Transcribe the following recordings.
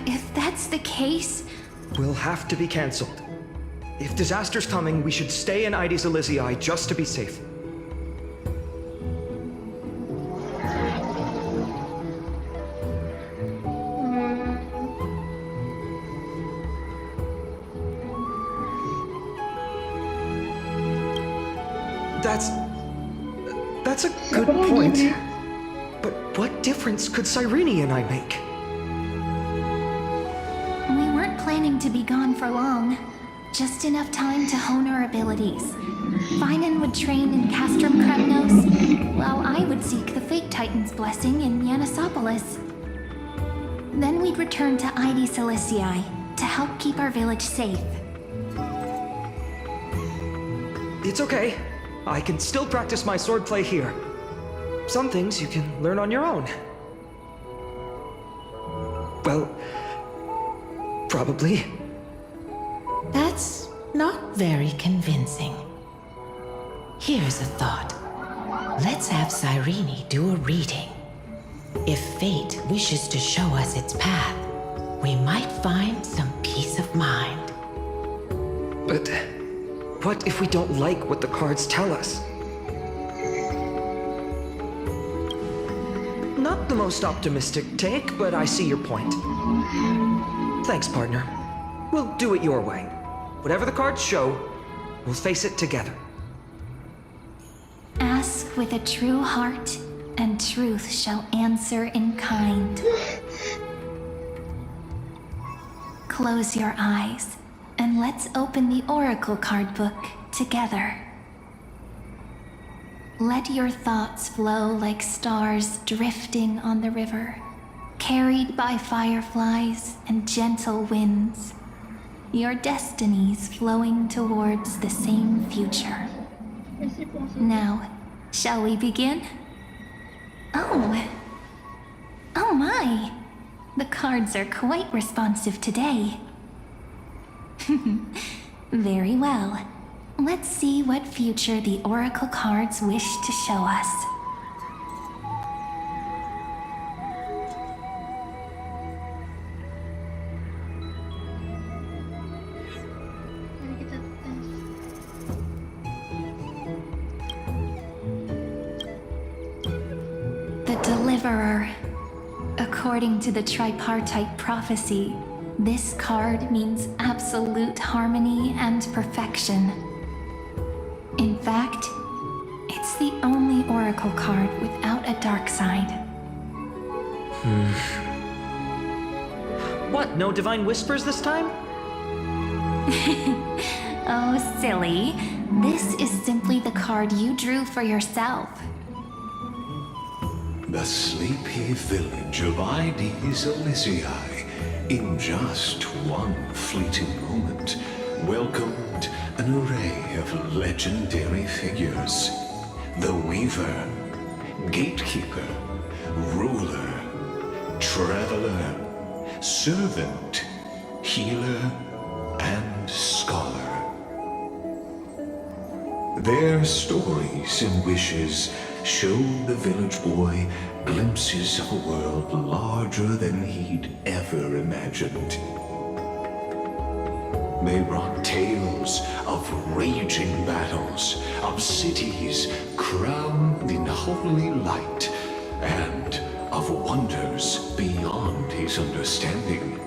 if that's the case... We'll have to be cancelled. If disaster's coming, we should stay in Ides Elysiae just to be safe. That's a good point. But what difference could Cyrene and I make? We weren't planning to be gone for long. Just enough time to hone our abilities. Finan would train in Castrum Kremnos, while I would seek the Fate Titan's blessing in Yanisopolis. Then we'd return to Ides Elysiae to help keep our village safe. It's okay. I can still practice my swordplay here. Some things you can learn on your own. Well, probably. That's not very convincing. Here's a thought. Let's have Cyrene do a reading. If fate wishes to show us its path, we might find some peace of mind. But what if we don't like what the cards tell us? Not the most optimistic take, but I see your point. Thanks, partner. We'll do it your way. Whatever the cards show, we'll face it together. Ask with a true heart, and truth shall answer in kind. Close your eyes, and let's open the Oracle card book together. Let your thoughts flow like stars drifting on the river, carried by fireflies and gentle winds. Your destinies flowing towards the same future. Now, shall we begin? Oh my! The cards are quite responsive today. Very well. Let's see what future the Oracle cards wish to show us. The Deliverer. According to the tripartite prophecy, this card means absolute harmony and perfection. In fact, it's the only Oracle card without a dark side. What, no divine whispers this time? Oh, silly. This is simply the card you drew for yourself. The sleepy village of Ides Elysiae, in just one fleeting moment, welcomed an array of legendary figures. The Weaver, Gatekeeper, Ruler, Traveler, Servant, Healer, and Scholar. Their stories and wishes showed the village boy glimpses of a world larger than he'd ever imagined. They brought tales of raging battles, of cities crowned in holy light, and of wonders beyond his understanding.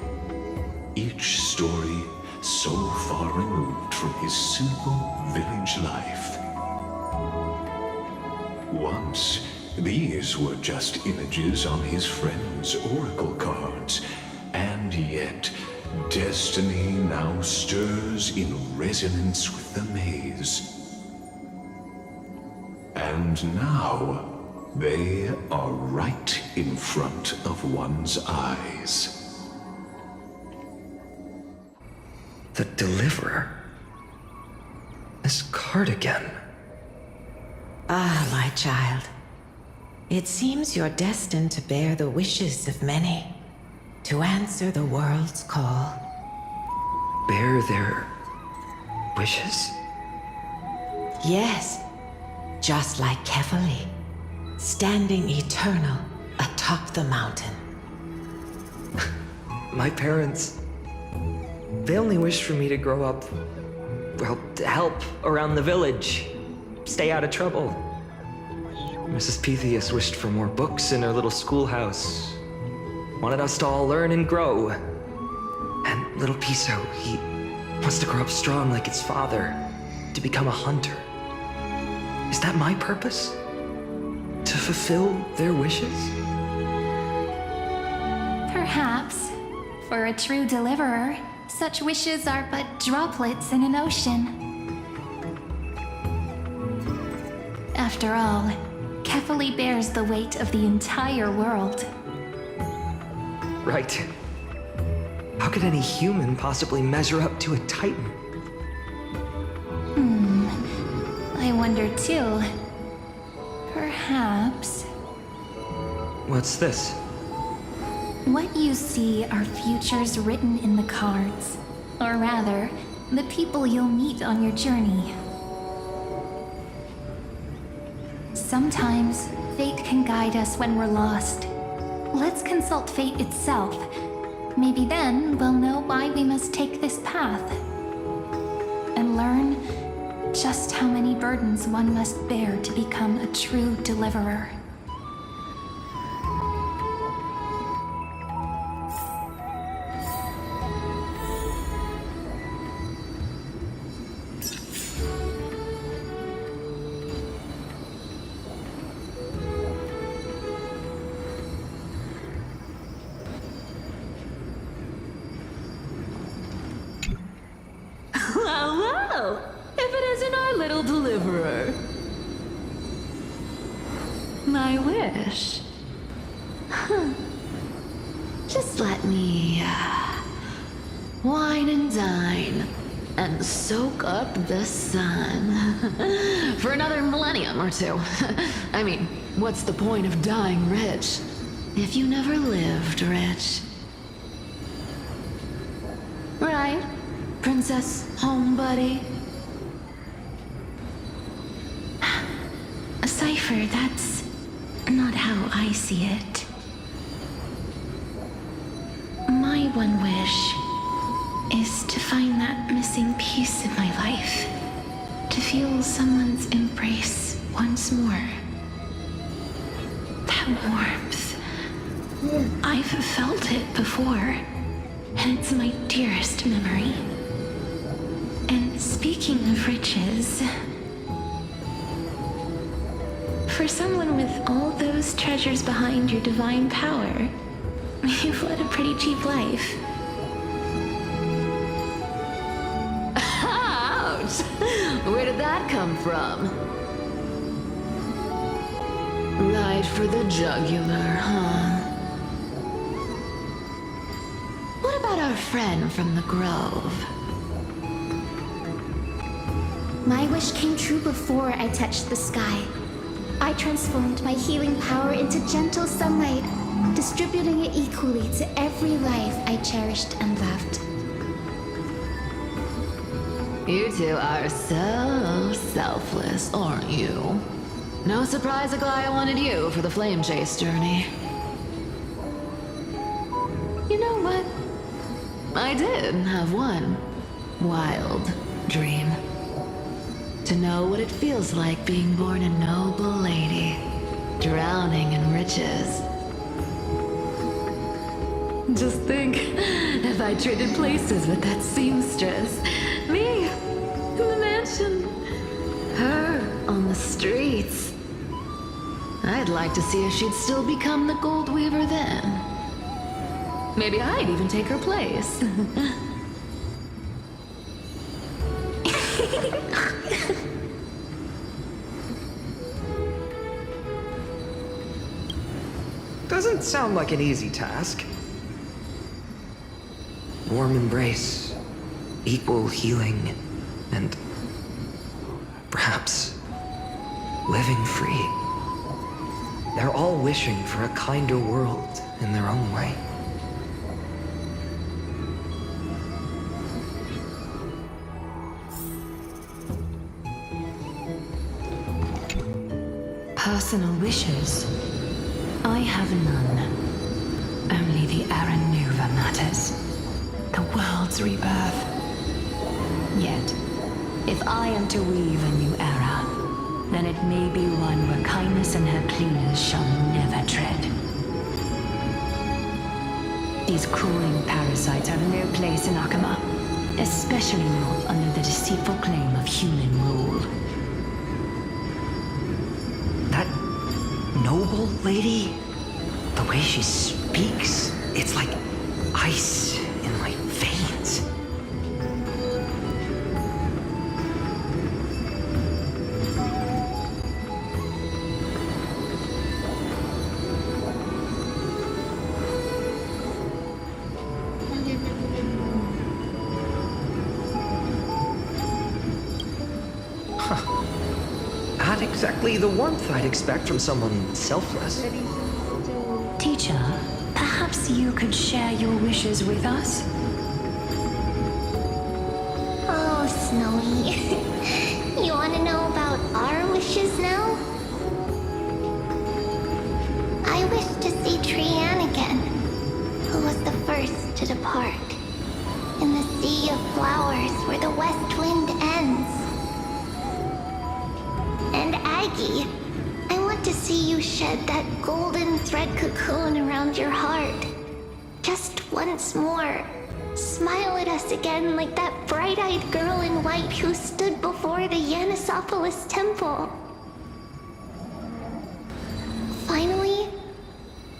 Each story so far removed from his simple village life. Once, these were just images on his friend's oracle cards, and yet destiny now stirs in resonance with the maze. And now, they are right in front of one's eyes. The Deliverer? This card again. Ah, my child. It seems you're destined to bear the wishes of many, to answer the world's call. Bear their wishes? Yes, just like Kefali, standing eternal atop the mountain. my parents, they only wished for me to grow up, well, to help around the village, stay out of trouble. Mrs. Pythias wished for more books in her little schoolhouse, wanted us to all learn and grow. And little Piso, he wants to grow up strong like his father, to become a hunter. Is that my purpose? To fulfill their wishes? Perhaps. For a true deliverer, such wishes are but droplets in an ocean. After all, Kefali bears the weight of the entire world. Right. How could any human possibly measure up to a Titan? I wonder too. Perhaps What's this? what you see are futures written in the cards. Or rather, the people you'll meet on your journey. Sometimes, fate can guide us when we're lost. Let's consult fate itself. Maybe then we'll know why we must take this path. And learn just how many burdens one must bear to become a true deliverer. Well, if it isn't our little deliverer. My wish. Just let me wine and dine and soak up the sun for another millennium or two. I mean, what's the point of dying rich if you never lived rich? Right, Princess Homebuddy? Cypher, that's not how I see it. My one wish is to find that missing piece in my life. To feel someone's embrace once more. That warmth. I've felt it before, and it's my dearest memory. And speaking of riches, for someone with all those treasures behind your divine power, you've led a pretty cheap life. Ouch! Where did that come from? Right for the jugular, huh? What about our friend from the Grove? My wish came true before I touched the sky. I transformed my healing power into gentle sunlight, distributing it equally to every life I cherished and loved. You two are so selfless, aren't you? No surprise Aglaia wanted you for the flame chase journey. You know what? I did have one wild dream. To know what it feels like being born a noble lady, drowning in riches. Just think, if I traded places with that seamstress, me in the mansion, her on the streets. I'd like to see if she'd still become the gold weaver then. Maybe I'd even take her place. Doesn't sound like an easy task. Warm embrace, equal healing, and perhaps living free. They're all wishing for a kinder world in their own way. Personal wishes. I have none. Only the Era Nova matters. The world's rebirth. Yet, if I am to weave a new era, then it may be one where kindness and her cleaners shall never tread. These crawling parasites have no place in Akama, especially not under the deceitful claim of human rule. That noble lady? The way she speaks, it's like ice in my veins. Not exactly the warmth I'd expect from someone selfless. Teacher, perhaps you could share your wishes with us? Oh, Snowy. You want to know about our wishes now? I wish to see Trianne again, who was the first to depart. In the sea of flowers where the west wind ends. And Aggie, I want to see you shed that golden thread cocoon around your heart. Just once more. Smile at us again like that bright-eyed girl in white who stood before the Yanisopolis temple. Finally,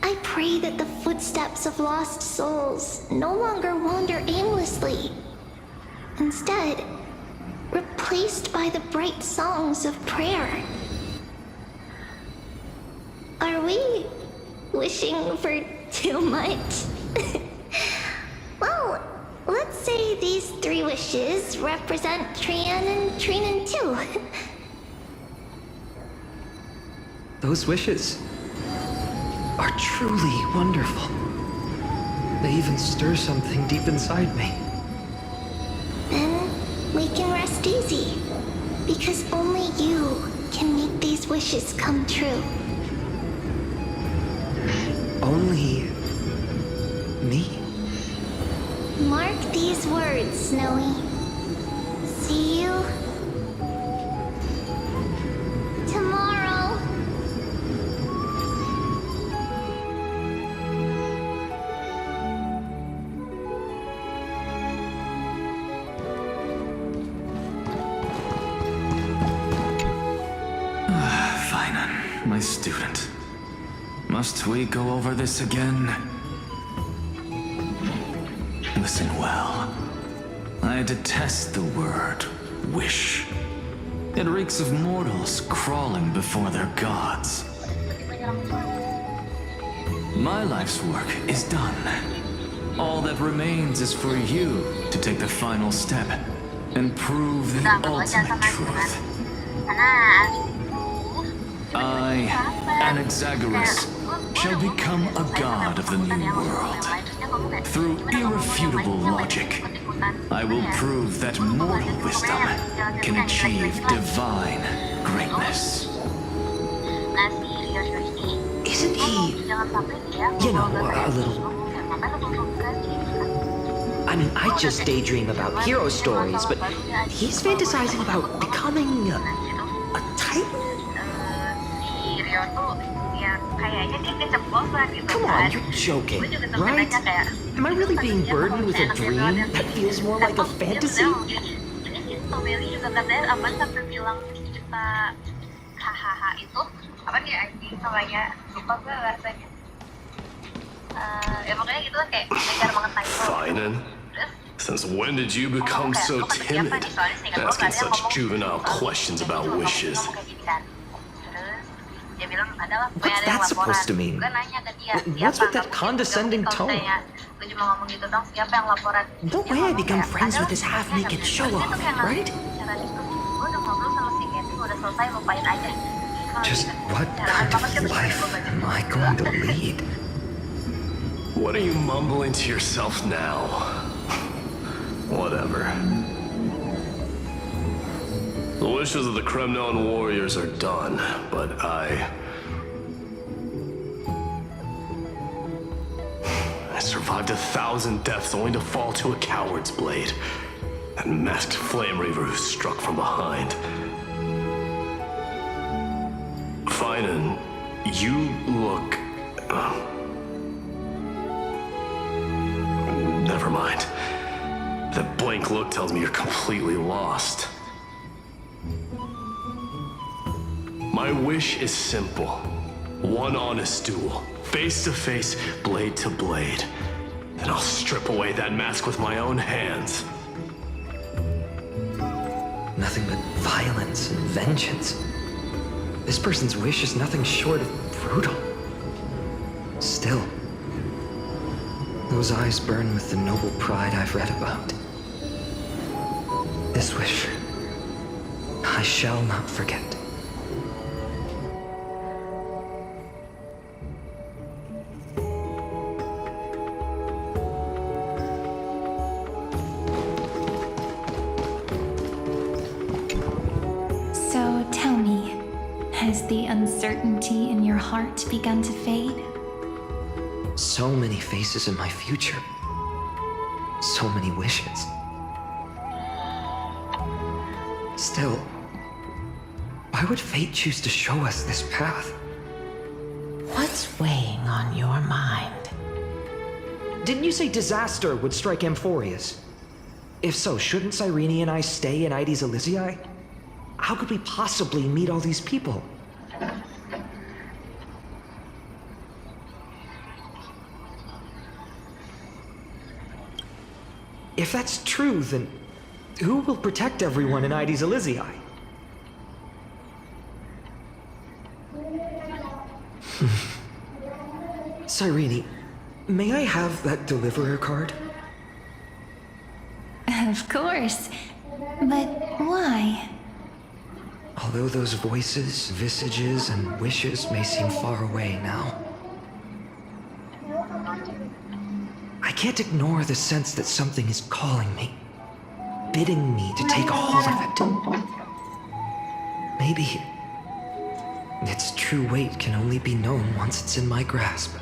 I pray that the footsteps of lost souls no longer wander aimlessly. Instead, replaced by the bright songs of prayer. Are we wishing for too much? Well, let's say these 3 wishes represent Trianne and Trinan too. Those wishes are truly wonderful. They even stir something deep inside me. Then we can rest easy, because only you can make these wishes come true. Only me? Mark these words, Snowy. See you tomorrow. Finan, my student. Must we go over this again? Listen well. I detest the word wish. It reeks of mortals crawling before their gods. My life's work is done. All that remains is for you to take the final step and prove the ultimate truth. I, Anaxagoras, shall become a god of the new world. Through irrefutable logic, I will prove that mortal wisdom can achieve divine greatness. Isn't he, you know, a little... I mean, I just daydream about hero stories, but he's fantasizing about becoming a titan? Come on, you're joking, right? Am I really being burdened with a dream that feels more like a fantasy? Finan, since when did you become so timid, asking such juvenile questions about wishes? What's that supposed to mean? What's with that condescending tone? No way I become friends with this half-naked show-off, right? Just what kind of life am I going to lead? What are you mumbling to yourself now? Whatever. The wishes of the Kremnon warriors are done, but survived 1,000 deaths only to fall to a coward's blade. That masked flame reaver who struck from behind. Finan, you look... Never mind. That blank look tells me you're completely lost. My wish is simple. One honest duel, face to face, blade to blade. Then I'll strip away that mask with my own hands. Nothing but violence and vengeance. This person's wish is nothing short of brutal. Still, those eyes burn with the noble pride I've read about. This wish, I shall not forget. So tell me, has the uncertainty in your heart begun to fade? So many faces in my future. So many wishes. Still, why would fate choose to show us this path? What's weighing on your mind? Didn't you say disaster would strike Amphorius? If so, shouldn't Cyrene and I stay in Ides Elysiae? How could we possibly meet all these people? If that's true, then who will protect everyone in Ides Elysiae? Cyrene, may I have that deliverer card? Of course. But why? Although those voices, visages, and wishes may seem far away now, I can't ignore the sense that something is calling me, bidding me to take a hold of it. Maybe its true weight can only be known once it's in my grasp.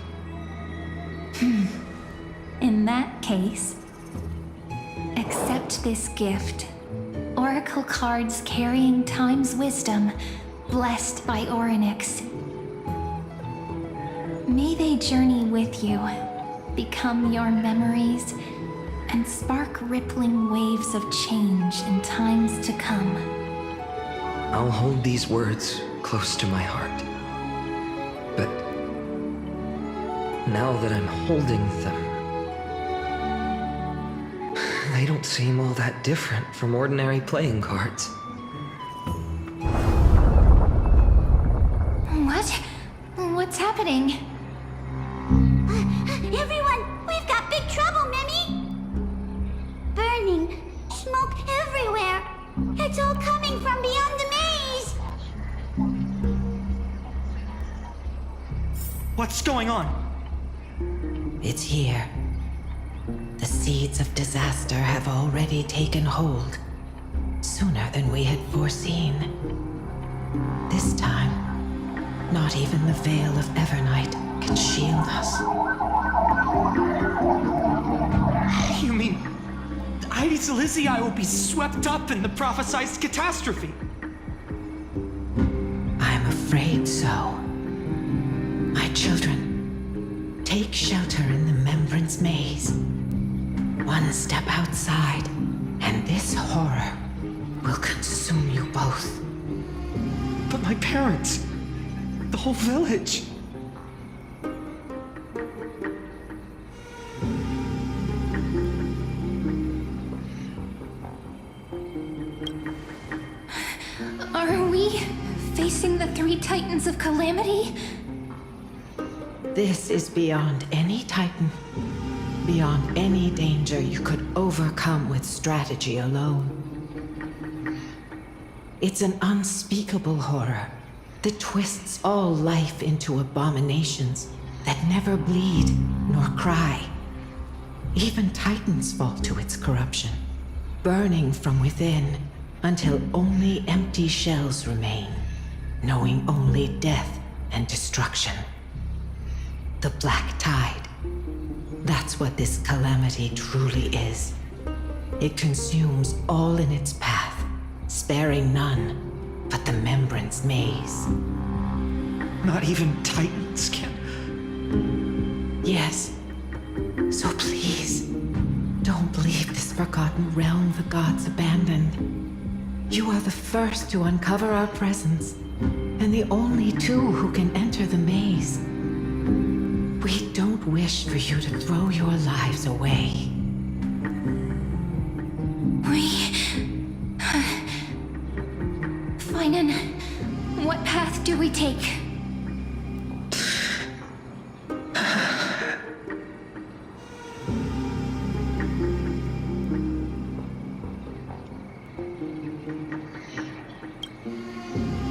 In that case, accept this gift. Oracle cards carrying time's wisdom, blessed by Orynyx. May they journey with you, become your memories, and spark rippling waves of change in times to come. I'll hold these words close to my heart. But now that I'm holding them, they don't seem all that different from ordinary playing cards. What? What's happening? Everyone, we've got big trouble, Mimi! Burning, smoke everywhere. It's all coming from beyond the maze. What's going on? It's here. The seeds of disaster have already taken hold, sooner than we had foreseen. This time, not even the veil of Evernight can shield us. You mean Ides Elysiae will be swept up in the prophesized catastrophe? I'm afraid so. My children, take shelter in the Membrance Maze. One step outside, and this horror will consume you both. But my parents, the whole village. Are we facing the three titans of calamity? This is beyond any Titan, beyond any danger you could overcome with strategy alone. It's an unspeakable horror that twists all life into abominations that never bleed nor cry. Even Titans fall to its corruption, burning from within until only empty shells remain, knowing only death and destruction. The Black Tide, That's what this calamity truly is. It consumes all in its path, sparing none but the Membrance Maze. Not even Titans can. Yes. So please, don't leave this forgotten realm the gods abandoned. You are the first to uncover our presence, and the only two who can enter the maze. We don't wish for you to throw your lives away. Finan, what path do we take?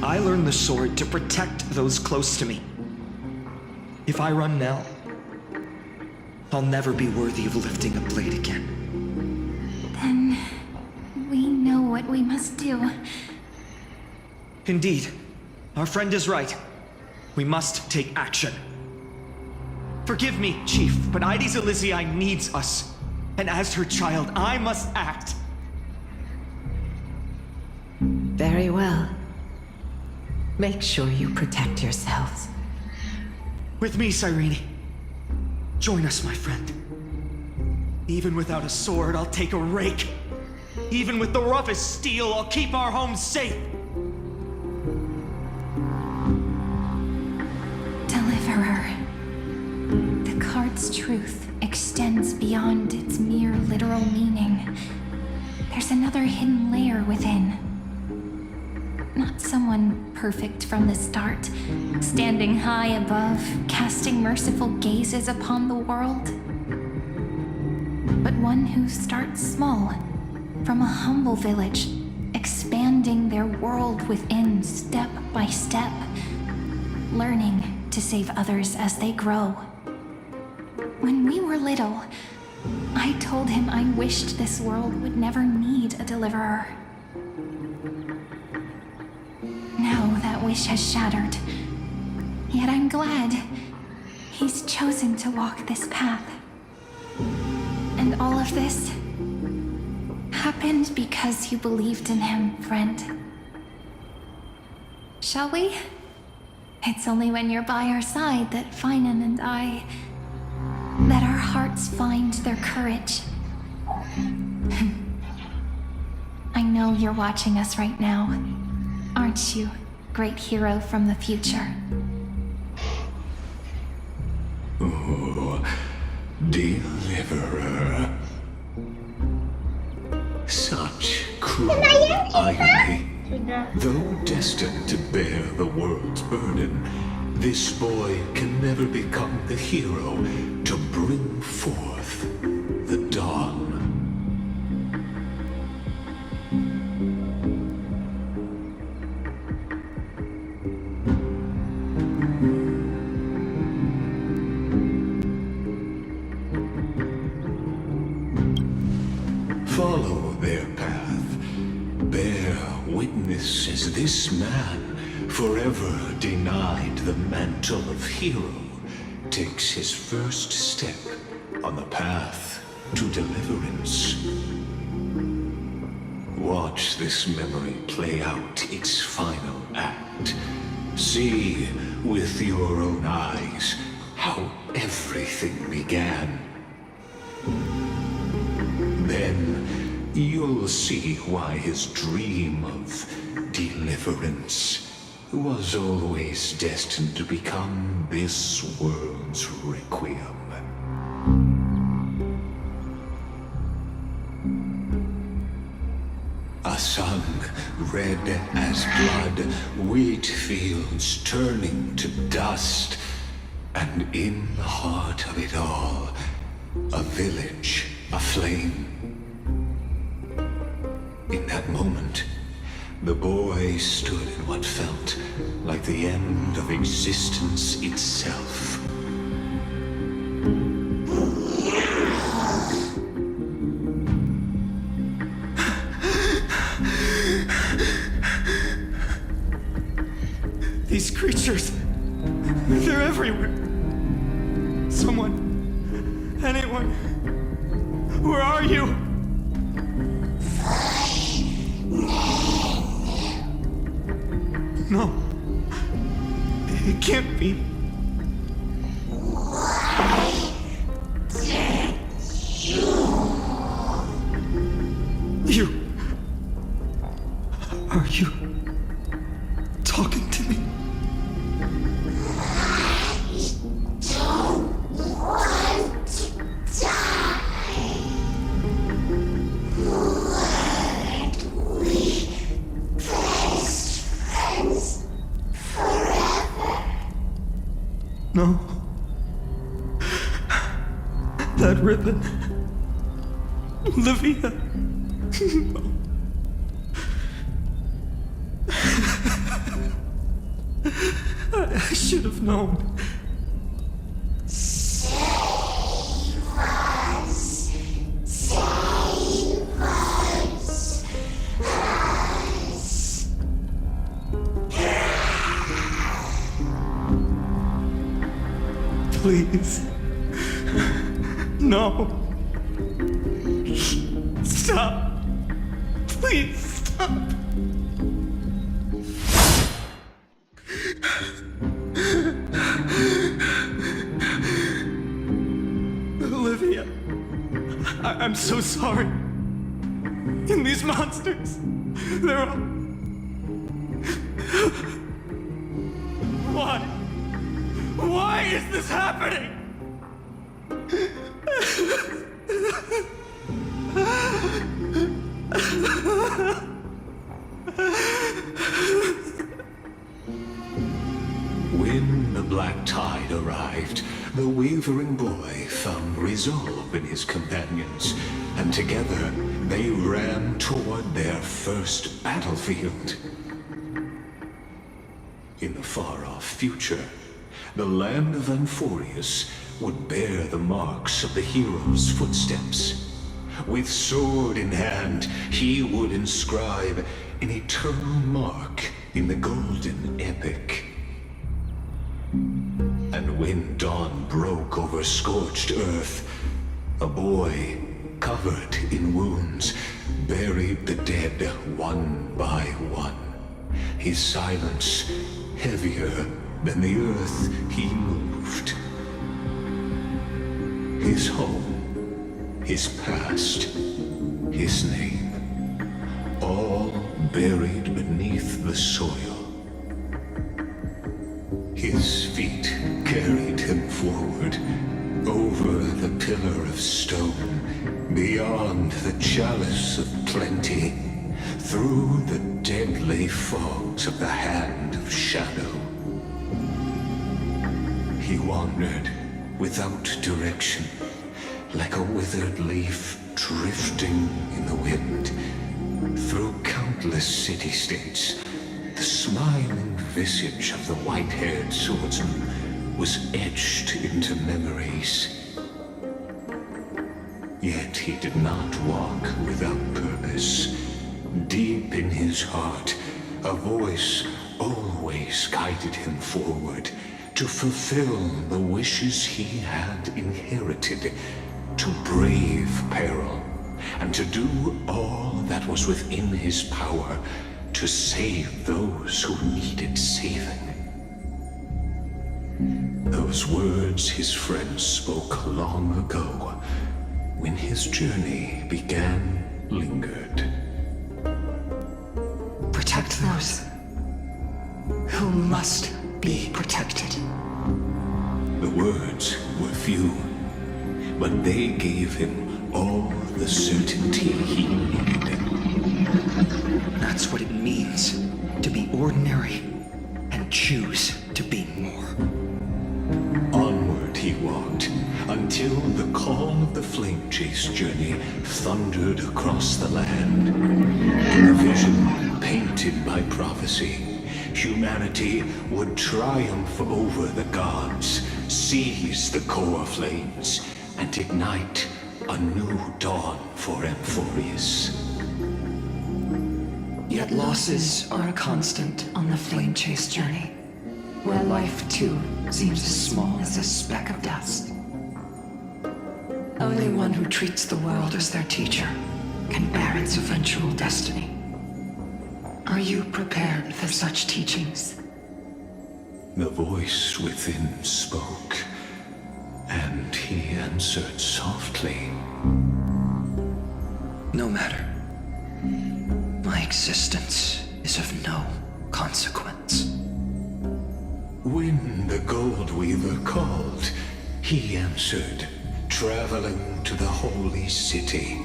I learned the sword to protect those close to me. If I run now, I'll never be worthy of lifting a blade again. Then we know what we must do. Indeed, our friend is right. We must take action. Forgive me, Chief, but Ides Elysiae needs us. And as her child, I must act. Very well. Make sure you protect yourselves. With me, Cyrene. Join us, my friend. Even without a sword, I'll take a rake. Even with the roughest steel, I'll keep our home safe. Deliverer. The card's truth extends beyond its mere literal meaning. There's another hidden layer within. Not someone perfect from the start, standing high above, casting merciful gazes upon the world. But one who starts small, from a humble village, expanding their world within step by step, learning to save others as they grow. When we were little, I told him I wished this world would never need a deliverer. Now that wish has shattered. Yet I'm glad he's chosen to walk this path. And all of this happened because you believed in him, friend. Shall we? It's only when you're by our side that Finan and that our hearts find their courage. I know you're watching us right now. Aren't you, great hero from the future? Oh, deliverer. Such cruel irony. Though destined to bear the world's burden, this boy can never become the hero to bring forth the dawn. Follow their path. Bear witness as this man, forever denied the mantle of hero, takes his first step on the path to deliverance. Watch this memory play out its final act. See with your own eyes how everything began. Then you'll see why his dream of deliverance was always destined to become this world's requiem. A sun red as blood, wheat fields turning to dust, and in the heart of it all, a village aflame. In that moment, the boy stood in what felt like the end of existence itself. These creatures, they're everywhere. Someone Anyone? Where are you? No. It can't be. You. Are you talking to me? No. That ribbon. Olivia. No. I should have known. Please. No. Stop. Please stop. Olivia, I'm so sorry. And these monsters, they're all... Why? Why is this happening? When the black tide arrived, the wavering boy found resolve in his companions, and together they ran toward their first battlefield. In the far-off future, the land of Anforius would bear the marks of the hero's footsteps. With sword in hand, he would inscribe an eternal mark in the golden epic. And when dawn broke over scorched earth, a boy, covered in wounds, buried the dead one by one. His silence heavier than the earth he moved. His home, his past, his name, all buried beneath the soil. His feet carried him forward, over the pillar of stone, beyond the chalice of plenty, through the deadly fogs of the hand of shadow. He wandered without direction, like a withered leaf drifting in the wind, through countless city-states. The smiling visage of the white-haired swordsman was etched into memories. Yet he did not walk without purpose. Deep in his heart, a voice always guided him forward to fulfill the wishes he had inherited, to brave peril, and to do all that was within his power to save those who needed saving. Those words his friends spoke long ago, when his journey began, lingered. Protect those who must be protected. The words were few, but they gave him all the certainty he needed. That's what it means to be ordinary and choose to be more. Onward he walked, until the call of the flame chase journey thundered across the land. In a vision painted by prophecy, humanity would triumph over the gods, seize the core flames, and ignite a new dawn for Amphorius. Yet losses are a constant on the flame chase journey, where life too seems as small as a speck of dust. Only one who treats the world as their teacher can bear its eventual destiny. Are you prepared for such teachings? The voice within spoke, and he answered softly. No matter. My existence is of no consequence. When the Gold Weaver called, he answered, traveling to the holy city.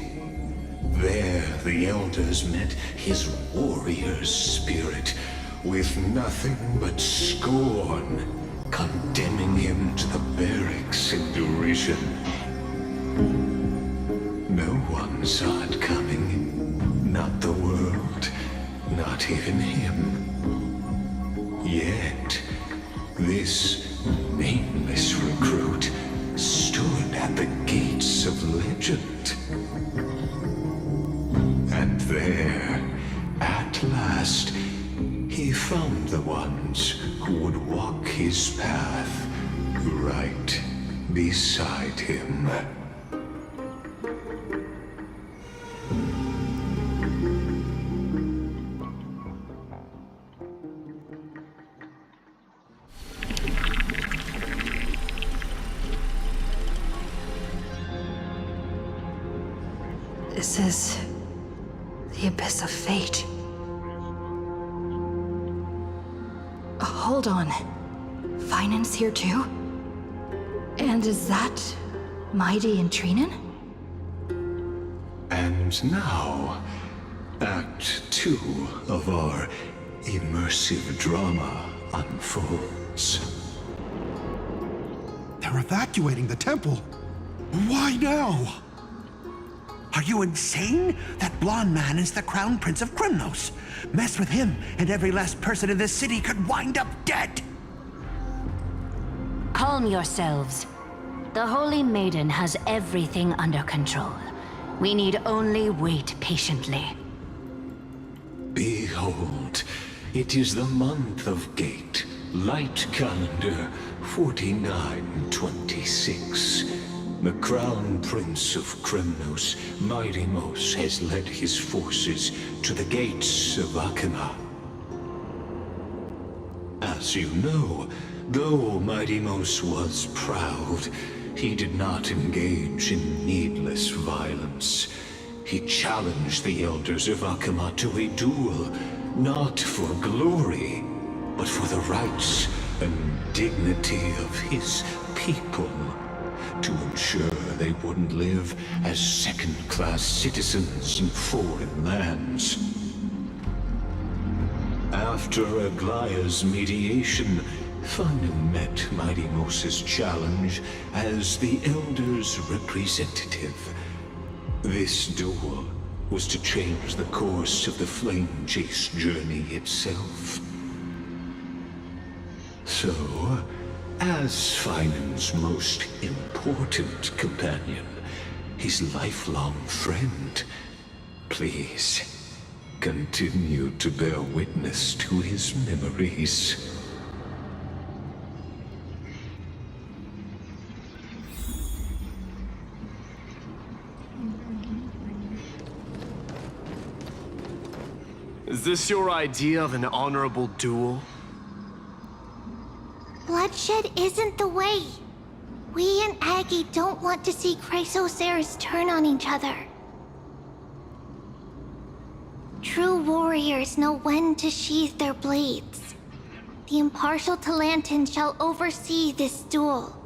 There the elders met his warrior's spirit, with nothing but scorn, condemning him to the barracks in derision. No one saw it coming, not the world, not even him. Yet, this nameless recruit stood at the gates of legend. And there, at last, he found the ones who would walk his path right beside him. This is the abyss of fate. Hold on. Finance here too? And is that Mighty and Trinan? And now, Act 2 of our immersive drama unfolds. They're evacuating the temple. Why now? Are you insane? That blonde man is the Crown Prince of Krymnos. Mess with him, and every last person in this city could wind up dead. Calm yourselves. The Holy Maiden has everything under control. We need only wait patiently. Behold, it is the month of Gate, Light Calendar 4926. The Crown Prince of Krymnos, Midimos, has led his forces to the gates of Akima. As you know, though Midimos was proud, he did not engage in needless violence. He challenged the elders of Akima to a duel, not for glory, but for the rights and dignity of his people, to ensure they wouldn't live as second-class citizens in foreign lands. After Aglaya's mediation, Finan met Midimos' challenge as the Elder's representative. This duel was to change the course of the Flame Chase journey itself. So, as Finan's most important companion, his lifelong friend, please continue to bear witness to his memories. Is this your idea of an honorable duel? Bloodshed isn't the way. We and Aggie don't want to see Chrysoceres turn on each other. True warriors know when to sheathe their blades. The impartial Talantan shall oversee this duel.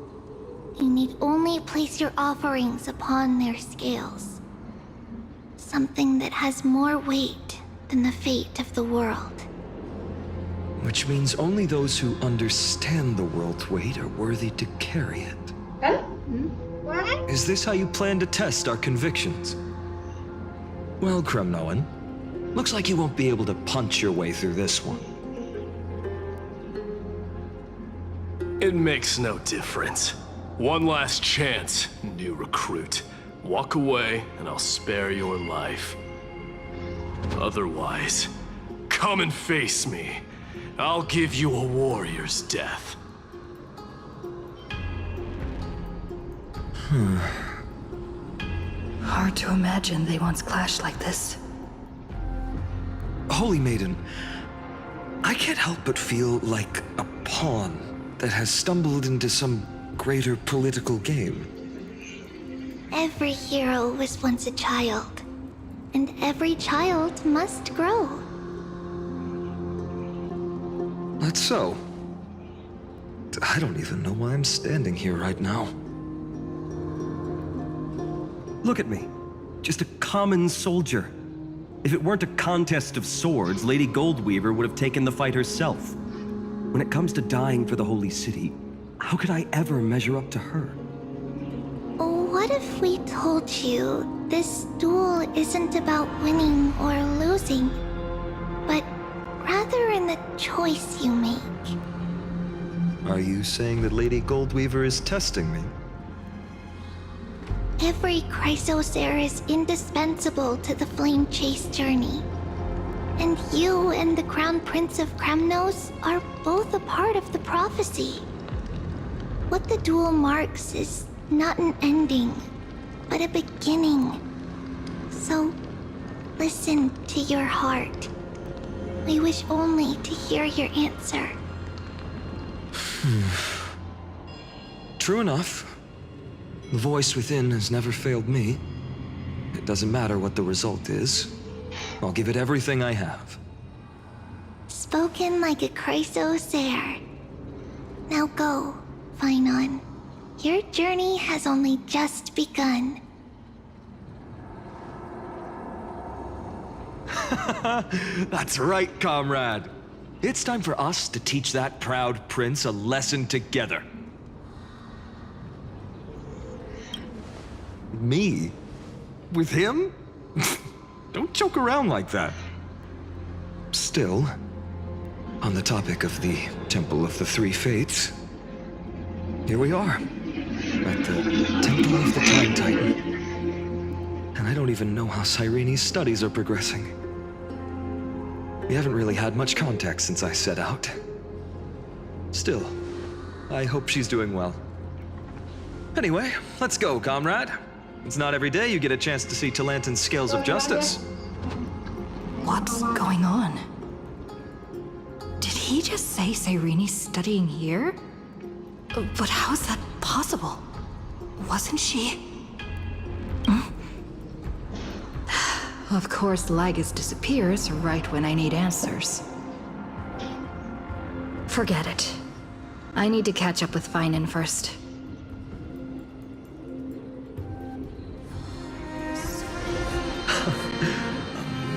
You need only place your offerings upon their scales. Something that has more weight than the fate of the world. Which means only those who understand the world's weight are worthy to carry it. Is this how you plan to test our convictions? Well, Kremnoan, looks like you won't be able to punch your way through this one. It makes no difference. One last chance, new recruit. Walk away, and I'll spare your life. Otherwise, come and face me. I'll give you a warrior's death. Hard to imagine they once clashed like this. Holy Maiden, I can't help but feel like a pawn that has stumbled into some greater political game. Every hero was once a child, and every child must grow. That's so. I don't even know why I'm standing here right now. Look at me. Just a common soldier. If it weren't a contest of swords, Lady Goldweaver would have taken the fight herself. When it comes to dying for the Holy City, how could I ever measure up to her? What if we told you this duel isn't about winning or losing, but rather in the choice you make? Are you saying that Lady Goldweaver is testing me? Every Chrysosaur is indispensable to the Flame Chase journey. And you and the Crown Prince of Kremnos are both a part of the prophecy. What the duel marks is not an ending, but a beginning. So, listen to your heart. We wish only to hear your answer. True enough. The voice within has never failed me. It doesn't matter what the result is. I'll give it everything I have. Spoken like a Chrysosaur. Now go, Finon. Your journey has only just begun. That's right, comrade. It's time for us to teach that proud prince a lesson together. Me? With him? Don't joke around like that. Still, on the topic of the Temple of the Three Fates, here we are, at the Temple of the Time Titan. And I don't even know how Cyrene's studies are progressing. We haven't really had much contact since I set out. Still, I hope she's doing well. Anyway, let's go, comrade. It's not every day you get a chance to see Talantin's scales of justice. What's going on? Did he just say Cyrene's studying here? But how's that possible? Wasn't she? Of course, Lygus disappears right when I need answers. Forget it. I need to catch up with Finon first.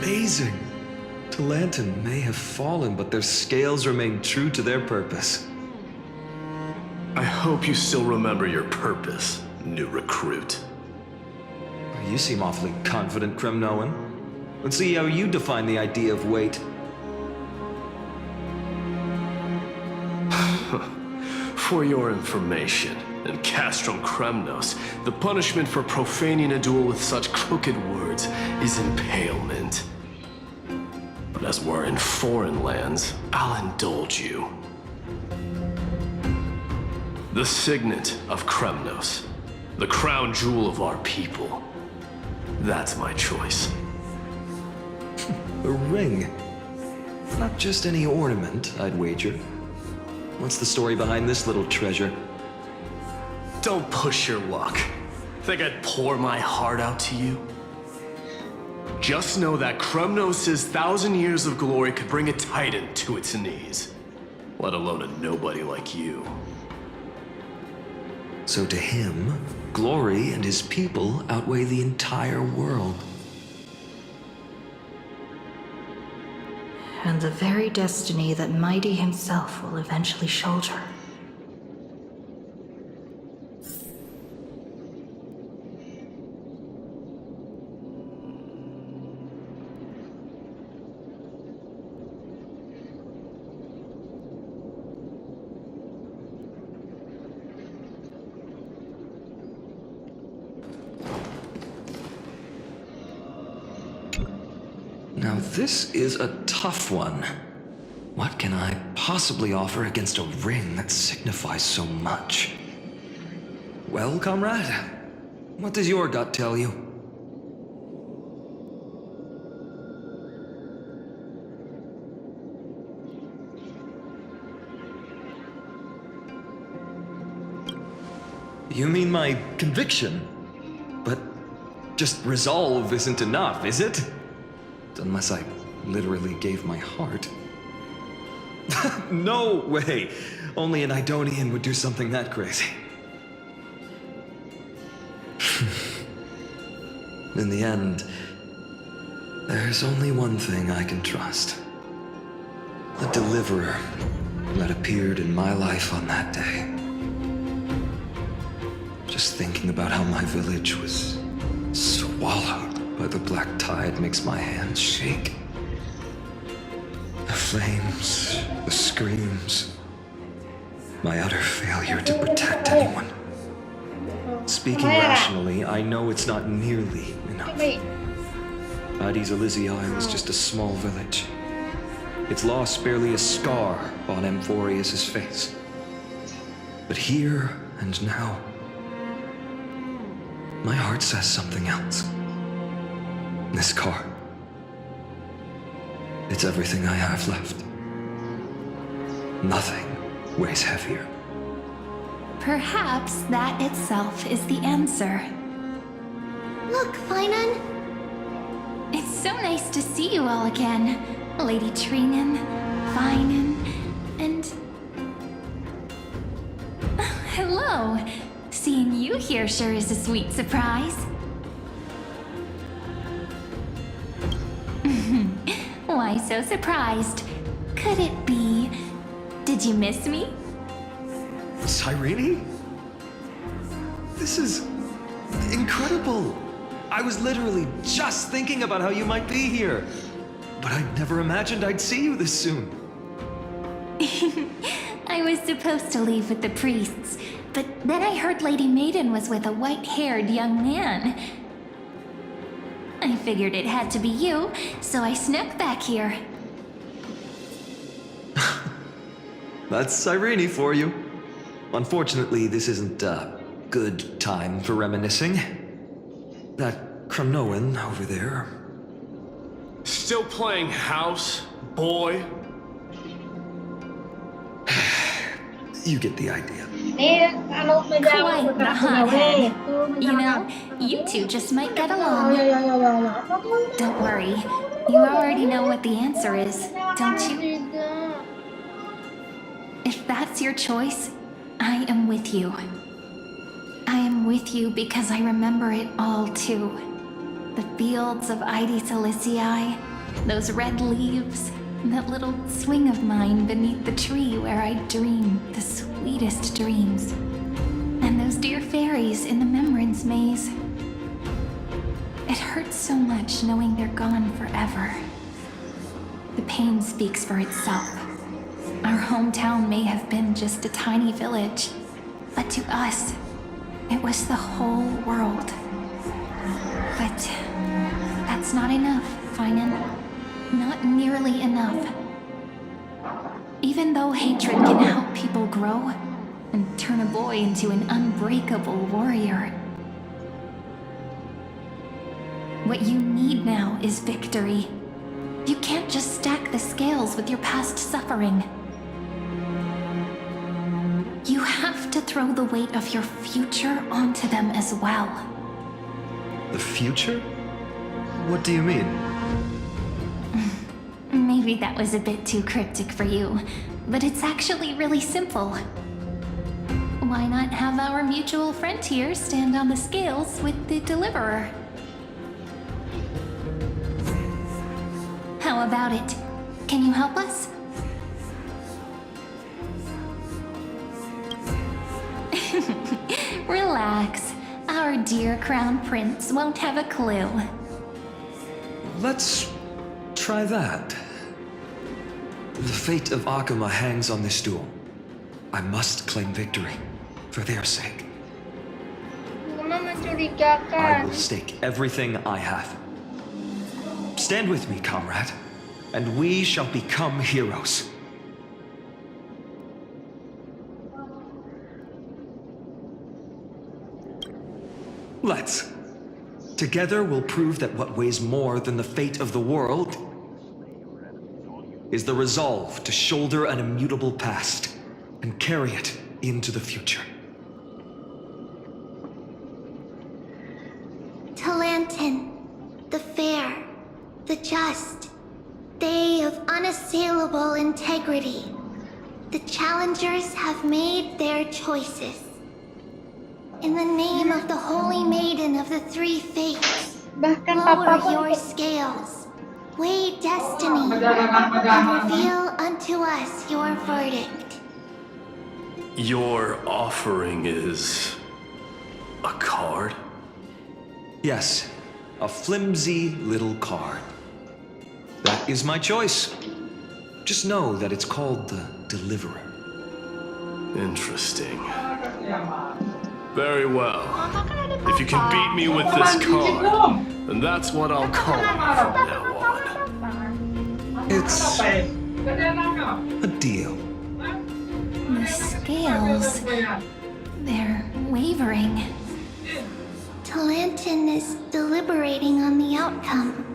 Amazing. Talantin may have fallen, but their scales remain true to their purpose. I hope you still remember your purpose, new recruit. You seem awfully confident, Kremnoan. Let's see how you define the idea of weight. For your information, in Castrum Kremnos, the punishment for profaning a duel with such crooked words is impalement. But as we're in foreign lands, I'll indulge you. The signet of Kremnos, the crown jewel of our people. That's my choice. A ring. Not just any ornament, I'd wager. What's the story behind this little treasure? Don't push your luck. Think I'd pour my heart out to you? Just know that Kremnos' 1,000 years of glory could bring a titan to its knees. Let alone a nobody like you. So to him, glory and his people outweigh the entire world. And the very destiny that Mighty himself will eventually shoulder. Now this is a tough one. What can I possibly offer against a ring that signifies so much? Well, comrade, what does your gut tell you? You mean my conviction? But just resolve isn't enough, is it? Unless I literally gave my heart. No way! Only an Idonian would do something that crazy. In the end, there's only one thing I can trust. The deliverer that appeared in my life on that day. Just thinking about how my village was swallowed by the black tide makes my hands shake. The flames, the screams, my utter failure to protect anyone. Speaking rationally, I know it's not nearly enough. Hades Elysiae was just a small village. Its loss barely a scar on Amphorius' face. But here and now, my heart says something else. This car. It's everything I have left. Nothing weighs heavier. Perhaps that itself is the answer. Look, Finan! It's so nice to see you all again. Lady Trinan, Finan, and... Hello! Seeing you here sure is a sweet surprise. Why so surprised? Could it be... Did you miss me? Cyrene? This is incredible. I was literally just thinking about how you might be here. But I never imagined I'd see you this soon. I was supposed to leave with the priests, but then I heard Lady Maiden was with a white-haired young man. I figured it had to be you, so I snuck back here. That's Cyrene for you. Unfortunately, this isn't a good time for reminiscing. That Crumnoan over there. Still playing house, boy? You get the idea. Quite the hothead. You know, you two just might get along. Don't worry, you already know what the answer is, don't you? If that's your choice, I am with you. I am with you because I remember it all too. The fields of Hades Elysiae, those red leaves, that little swing of mine beneath the tree where I dreamed the sweetest dreams. And those dear fairies in the Memorance maze. It hurts so much knowing they're gone forever. The pain speaks for itself. Our hometown may have been just a tiny village, but to us, it was the whole world. But that's not enough, Finan. Not nearly enough. Even though hatred can help people grow and turn a boy into an unbreakable warrior, what you need now is victory. You can't just stack the scales with your past suffering. You have to throw the weight of your future onto them as well. The future? What do you mean? Maybe that was a bit too cryptic for you, but it's actually really simple. Why not have our mutual friend here stand on the scales with the deliverer? How about it? Can you help us? Relax. Our dear Crown Prince won't have a clue. Let's try that. The fate of Akuma hangs on this duel. I must claim victory, for their sake. I will stake everything I have. Stand with me, comrade, and we shall become heroes. Let's. Together we'll prove that what weighs more than the fate of the world is the resolve to shoulder an immutable past and carry it into the future. trust. Day of unassailable integrity. The challengers have made their choices. In the name of the Holy Maiden of the Three Fates, lower your scales, weigh destiny, and reveal unto us your verdict. Your offering is a card? Yes, a flimsy little card. That is my choice. Just know that it's called the Deliverer. Interesting. Very well. If you can beat me with this card, then that's what I'll call you from now on. It's a deal. The scales. They're wavering. Talantin is deliberating on the outcome.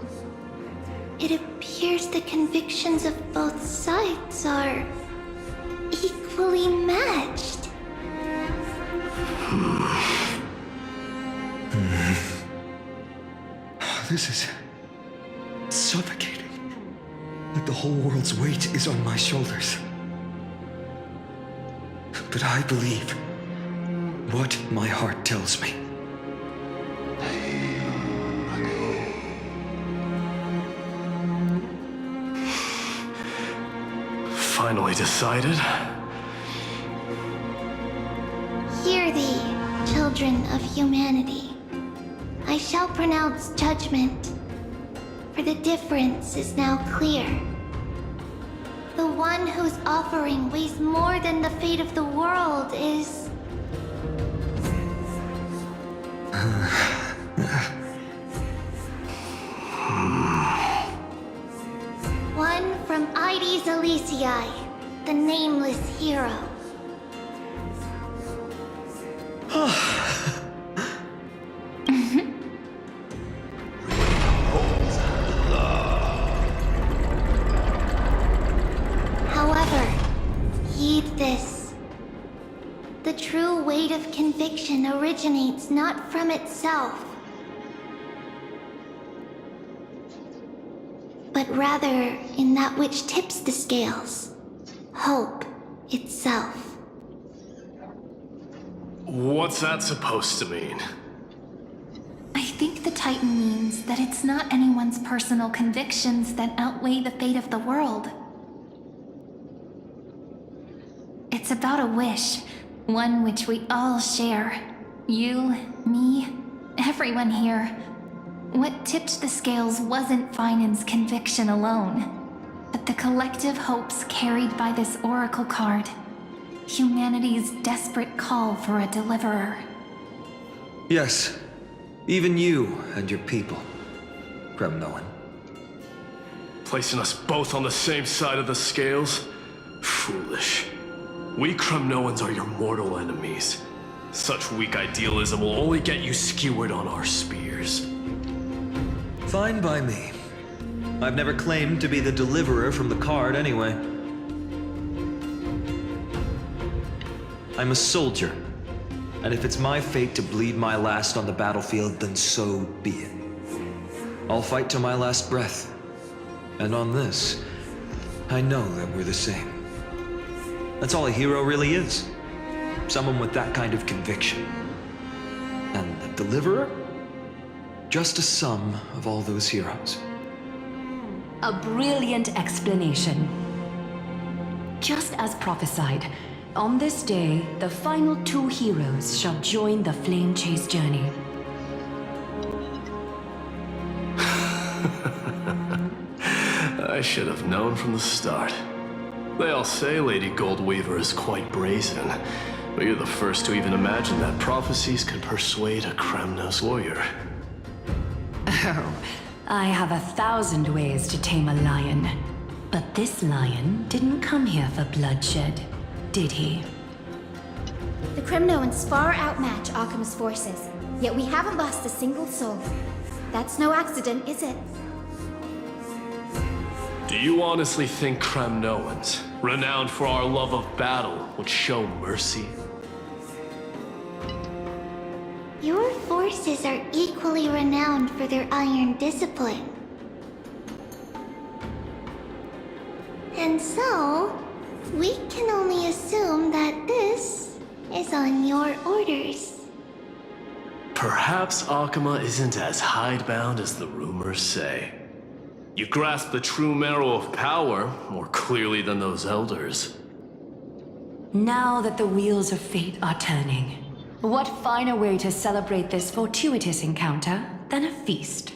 It appears the convictions of both sides are equally matched. This is suffocating. Like the whole world's weight is on my shoulders. But I believe what my heart tells me. Finally decided. Hear thee, children of humanity. I shall pronounce judgment, for the difference is now clear. The one whose offering weighs more than the fate of the world is... one from Ides Elysiae, the nameless hero. However, heed this. The true weight of conviction originates not from itself, but rather in that which tips the scales, hope itself. What's that supposed to mean? I think the Titan means that it's not anyone's personal convictions that outweigh the fate of the world. It's about a wish, one which we all share. You, me, everyone here. What tipped the scales wasn't Finan's conviction alone, but the collective hopes carried by this oracle card. Humanity's desperate call for a deliverer. Yes, even you and your people, Kremnoan. Placing us both on the same side of the scales? Foolish. We Kremnoans are your mortal enemies. Such weak idealism will only get you skewered on our spears. Fine by me. I've never claimed to be the deliverer from the card anyway. I'm a soldier, and if it's my fate to bleed my last on the battlefield, then so be it. I'll fight till my last breath. And on this, I know that we're the same. That's all a hero really is. Someone with that kind of conviction. And the deliverer? Just a sum of all those heroes. A brilliant explanation. Just as prophesied, on this day, the final two heroes shall join the Flame Chase journey. I should have known from the start. They all say Lady Goldweaver is quite brazen, but you're the first to even imagine that prophecies could persuade a Kremnos warrior. Oh, I have 1,000 ways to tame a lion. But this lion didn't come here for bloodshed, did he? The Kremnoans far outmatch Occam's forces, yet we haven't lost a single soul. That's no accident, is it? Do you honestly think Kremnoans, renowned for our love of battle, would show mercy? Your forces are equally renowned for their iron discipline. And so, we can only assume that this is on your orders. Perhaps Akuma isn't as hidebound as the rumors say. You grasp the true marrow of power more clearly than those elders. Now that the wheels of fate are turning, what finer way to celebrate this fortuitous encounter than a feast?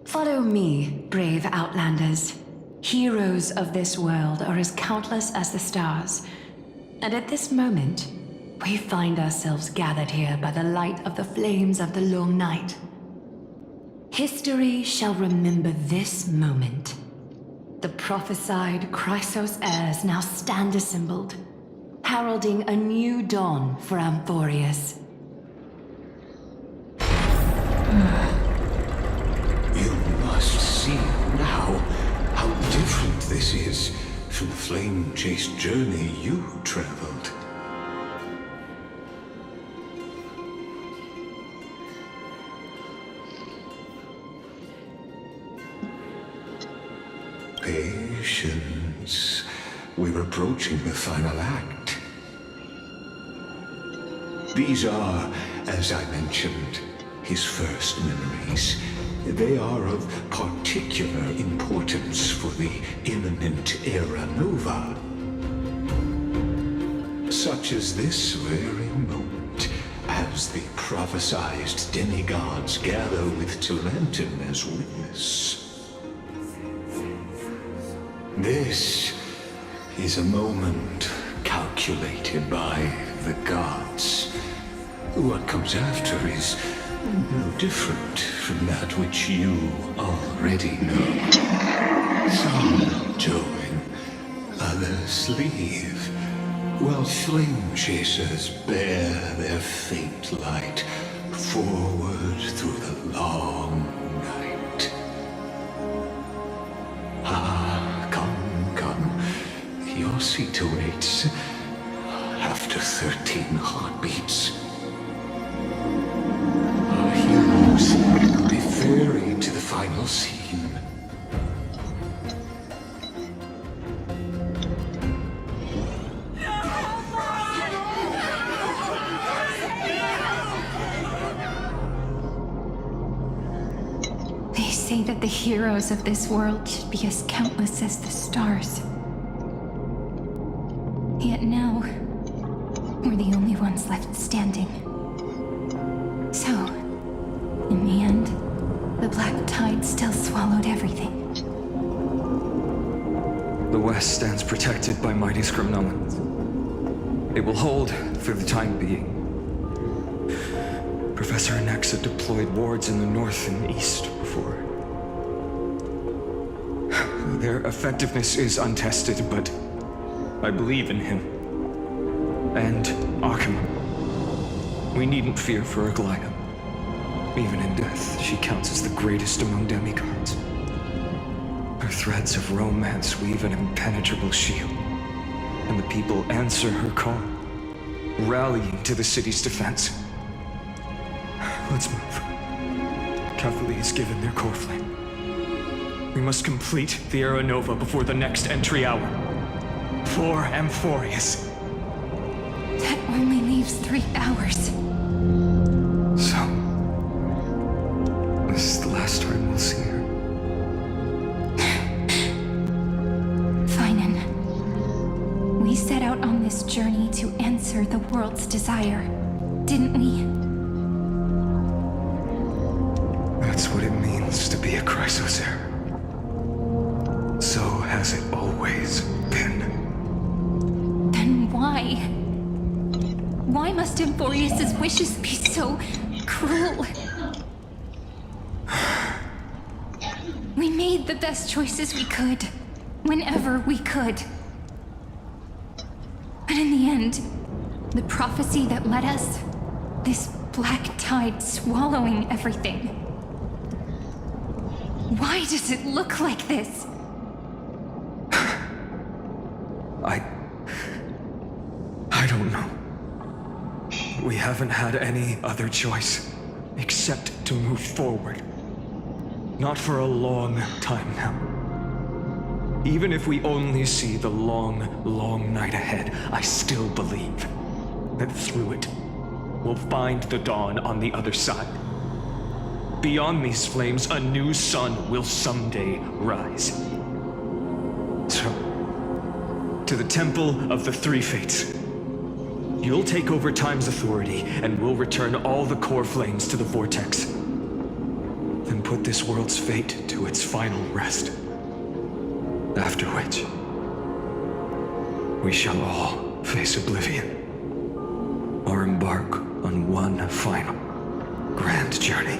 Follow me, brave Outlanders. Heroes of this world are as countless as the stars, and at this moment, we find ourselves gathered here by the light of the flames of the long night. History shall remember this moment. The prophesied Chrysos heirs now stand assembled, heralding a new dawn for Amphorius. You must see now how different this is from the flame-chased journey you traveled. Patience. We're approaching the final act. These are, as I mentioned, his first memories. They are of particular importance for the imminent Era Nova. Such as this very moment, as the prophesized demigods gather with Talentum as witness. This is a moment calculated by the gods. What comes after is no different from that which you already know. Some join, others leave, while flame chasers bear their faint light forward through the long night. Ah, come, your seat awaits after 13 heartbeats. Our heroes will be ferried to the final scene. They say that the heroes of this world should be as countless as the stars. Yet now, we're the only ones left standing. So, in the end, the black tide still swallowed everything. The West stands protected by mighty Scripnolans. It will hold for the time being. Professor Anexa deployed wards in the north and east before. Their effectiveness is untested, but I believe in him. And Akuma. We needn't fear for Aglaia. Even in death, she counts as the greatest among demigods. Her threads of romance weave an impenetrable shield, and the people answer her call, rallying to the city's defense. Let's move. Cavalry is given their core flame. We must complete the Era Nova before the next entry hour. For Amphorius. That only leaves 3 hours. So, this is the last time we'll see her. Finan, we set out on this journey to answer the world's desire, didn't we? That's what it means to be a Chrysos heir. So has it always been. Then why? Why must Amphorius' wishes be so cruel? We made the best choices we could, whenever we could. But in the end, the prophecy that led us, this black tide swallowing everything. Why does it look like this? I don't know. We haven't had any other choice except to move forward. Not for a long time now. Even if we only see the long, long night ahead, I still believe that through it, we'll find the dawn on the other side. Beyond these flames, a new sun will someday rise. So, to the Temple of the Three Fates. You'll take over Time's authority, and we'll return all the core flames to the Vortex. Then put this world's fate to its final rest. After which, we shall all face oblivion, or embark on one final grand journey.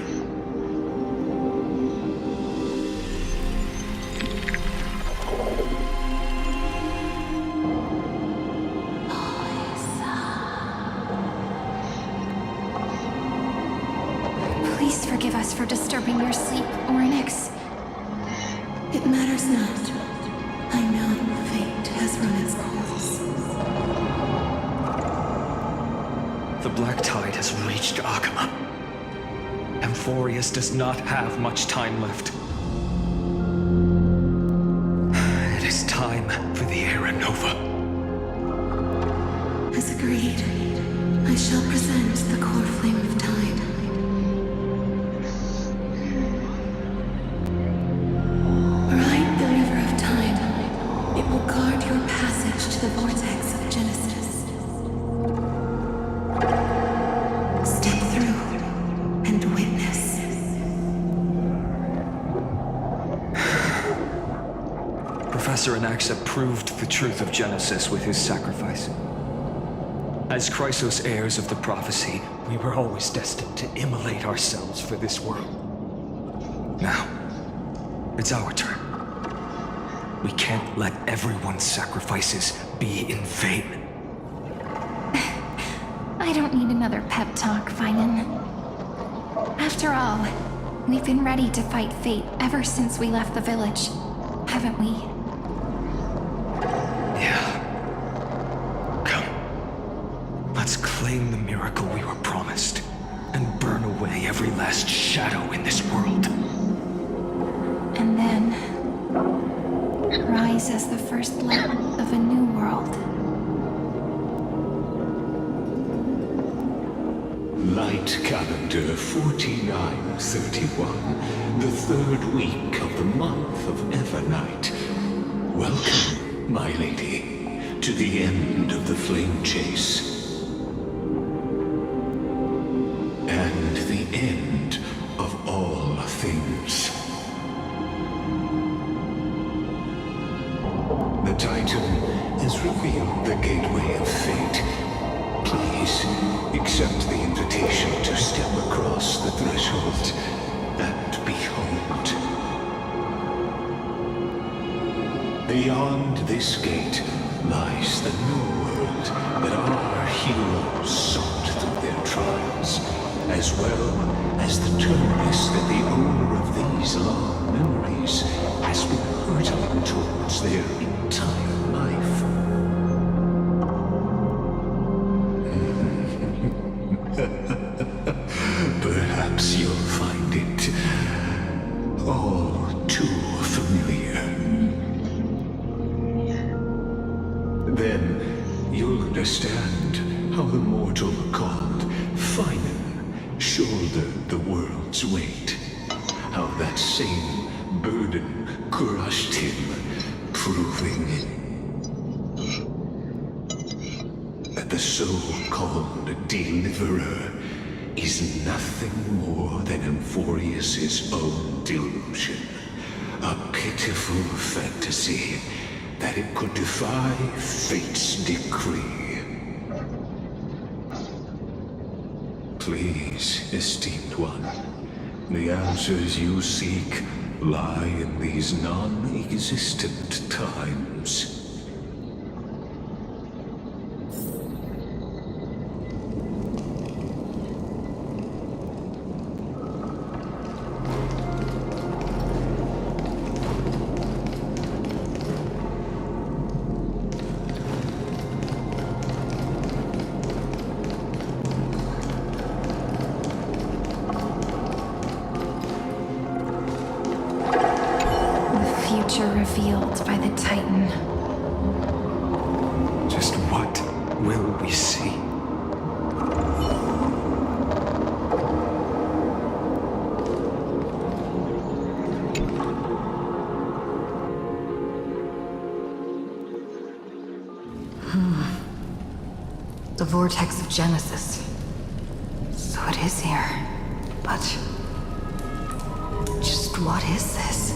Please forgive us for disturbing your sleep, Oryx. It matters not. I know fate has run its course. The Black Tide has reached Akama. Amphorius does not have much time left. It is time for the Era Nova. As agreed, I shall present the core flame of time. Ride the river of time. It will guard your passage to the vortex of Genesis. Step through and witness. Professor Anaxa proved the truth of Genesis with his sacrifice. As Chrysos heirs of the prophecy, we were always destined to immolate ourselves for this world. Now, it's our turn. We can't let everyone's sacrifices be in vain. I don't need another pep talk, Finan. After all, we've been ready to fight fate ever since we left the village, haven't we? Yeah. Come. Let's claim the miracle we were promised, and burn away every last shadow in this world. And then rise as the first light of a new world. Light calendar 4931, the third week of the month of Evernight. Welcome, my lady, to the end of the flame chase. And the end of all things. The Titan has revealed the gateway of fate. Please accept the invitation to step across the threshold and behold. Beyond this gate lies the new world that our heroes sought through their trials, as well as the terminus that the owner of these long memories has been hurtling towards their entire life. Perhaps you'll find it all too familiar. Then you'll understand how the mortal called Finan shouldered the world's weight. How that same burden crushed him, proving that the so-called deliverer is nothing more than Amphorius' own delusion. A pitiful fantasy that it could defy fate's decree. Please, esteemed one, the answers you seek lie in these non-existent times. future revealed by the Titan. Just what will we see? The vortex of Genesis. So it is here. But just what is this?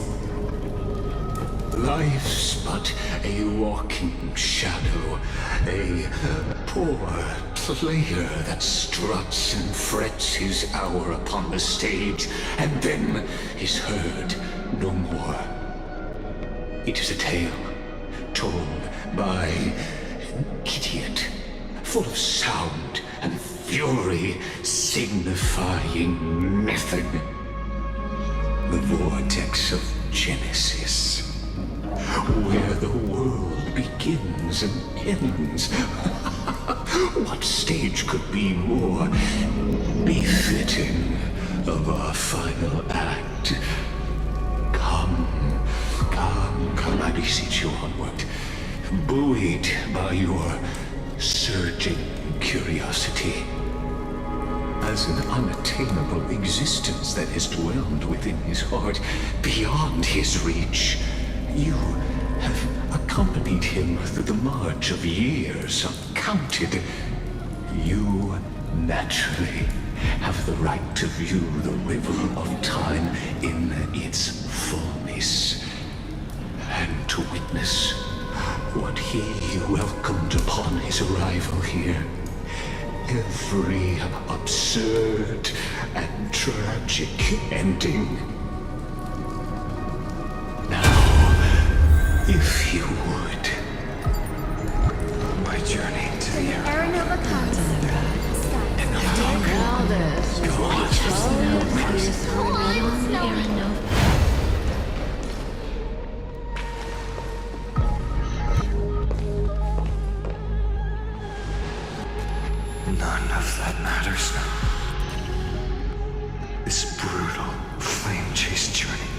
Life's but a walking shadow, a poor player that struts and frets his hour upon the stage, and then is heard no more. It is a tale told by an idiot, full of sound and fury, signifying nothing. The vortex of Genesis, where the world begins and ends. What stage could be more befitting of our final act? Come, I beseech you onward, buoyed by your surging curiosity. As an unattainable existence that has dwelled within his heart, beyond his reach, you have accompanied him through the march of years uncounted. You naturally have the right to view the river of time in its fullness, and to witness what he welcomed upon his arrival here. Every absurd and tragic ending. Now, if you would. My journey to the Aranova comes. None of that matters now. This brutal, flame-chased journey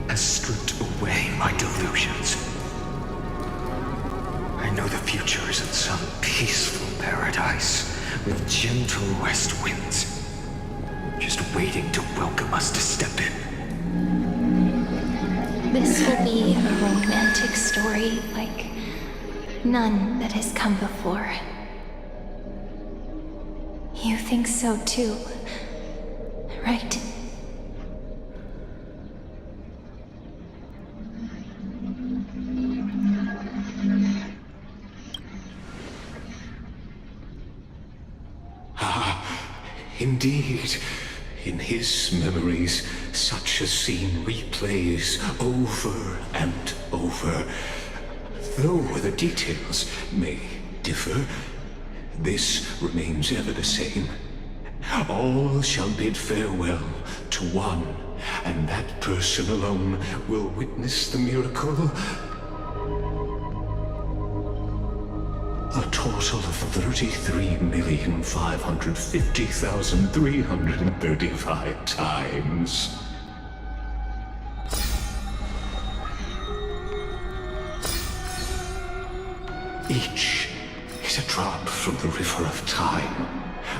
has stripped away my delusions. I know the future is in some peaceful paradise with gentle west winds, just waiting to welcome us to step in. This will be a romantic story like none that has come before. You think so too, right? Indeed, in his memories, such a scene replays over and over. Though the details may differ, this remains ever the same. All shall bid farewell to one, and that person alone will witness the miracle. A total of 33,550,335 times. Each is a drop from the river of time,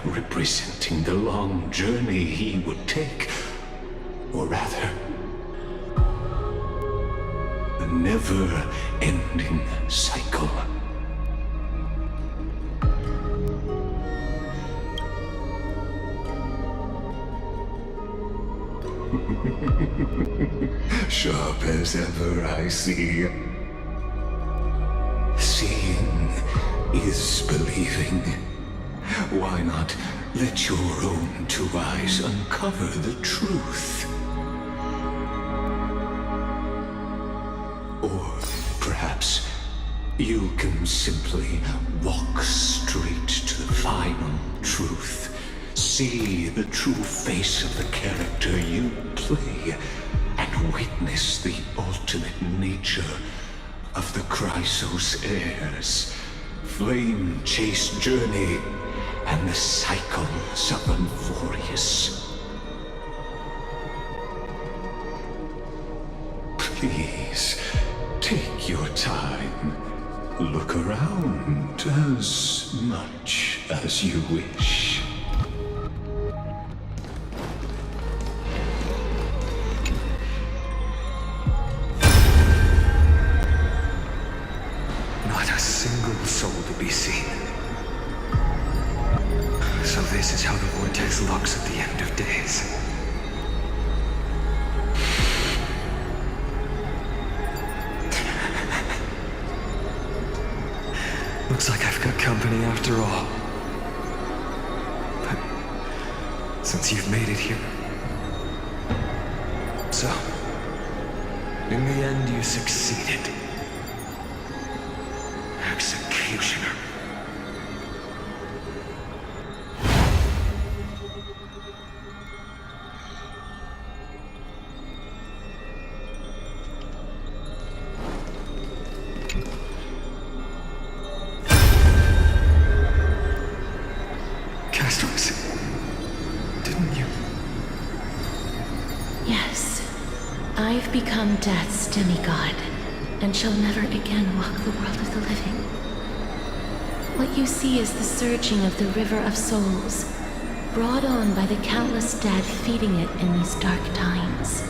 representing the long journey he would take, or rather, the never-ending cycle. Sharp as ever, I see. Seeing is believing. Why not let your own two eyes uncover the truth? Or perhaps you can simply walk straight to the final truth. See the true face of the character you play, and witness the ultimate nature of the Chrysos heirs, flame-chased journey, and the cycles of Unvorious. Please, take your time. Look around as much as you wish. Not a single soul to be seen. So this is how the vortex looks at the end of days. Looks like I've got company after all. But since you've made it here... So, in the end you succeeded. Executioner. Didn't you? Yes. I've become Death's demigod, and shall never again walk the world of the living. What you see is the surging of the river of souls, brought on by the countless dead feeding it in these dark times.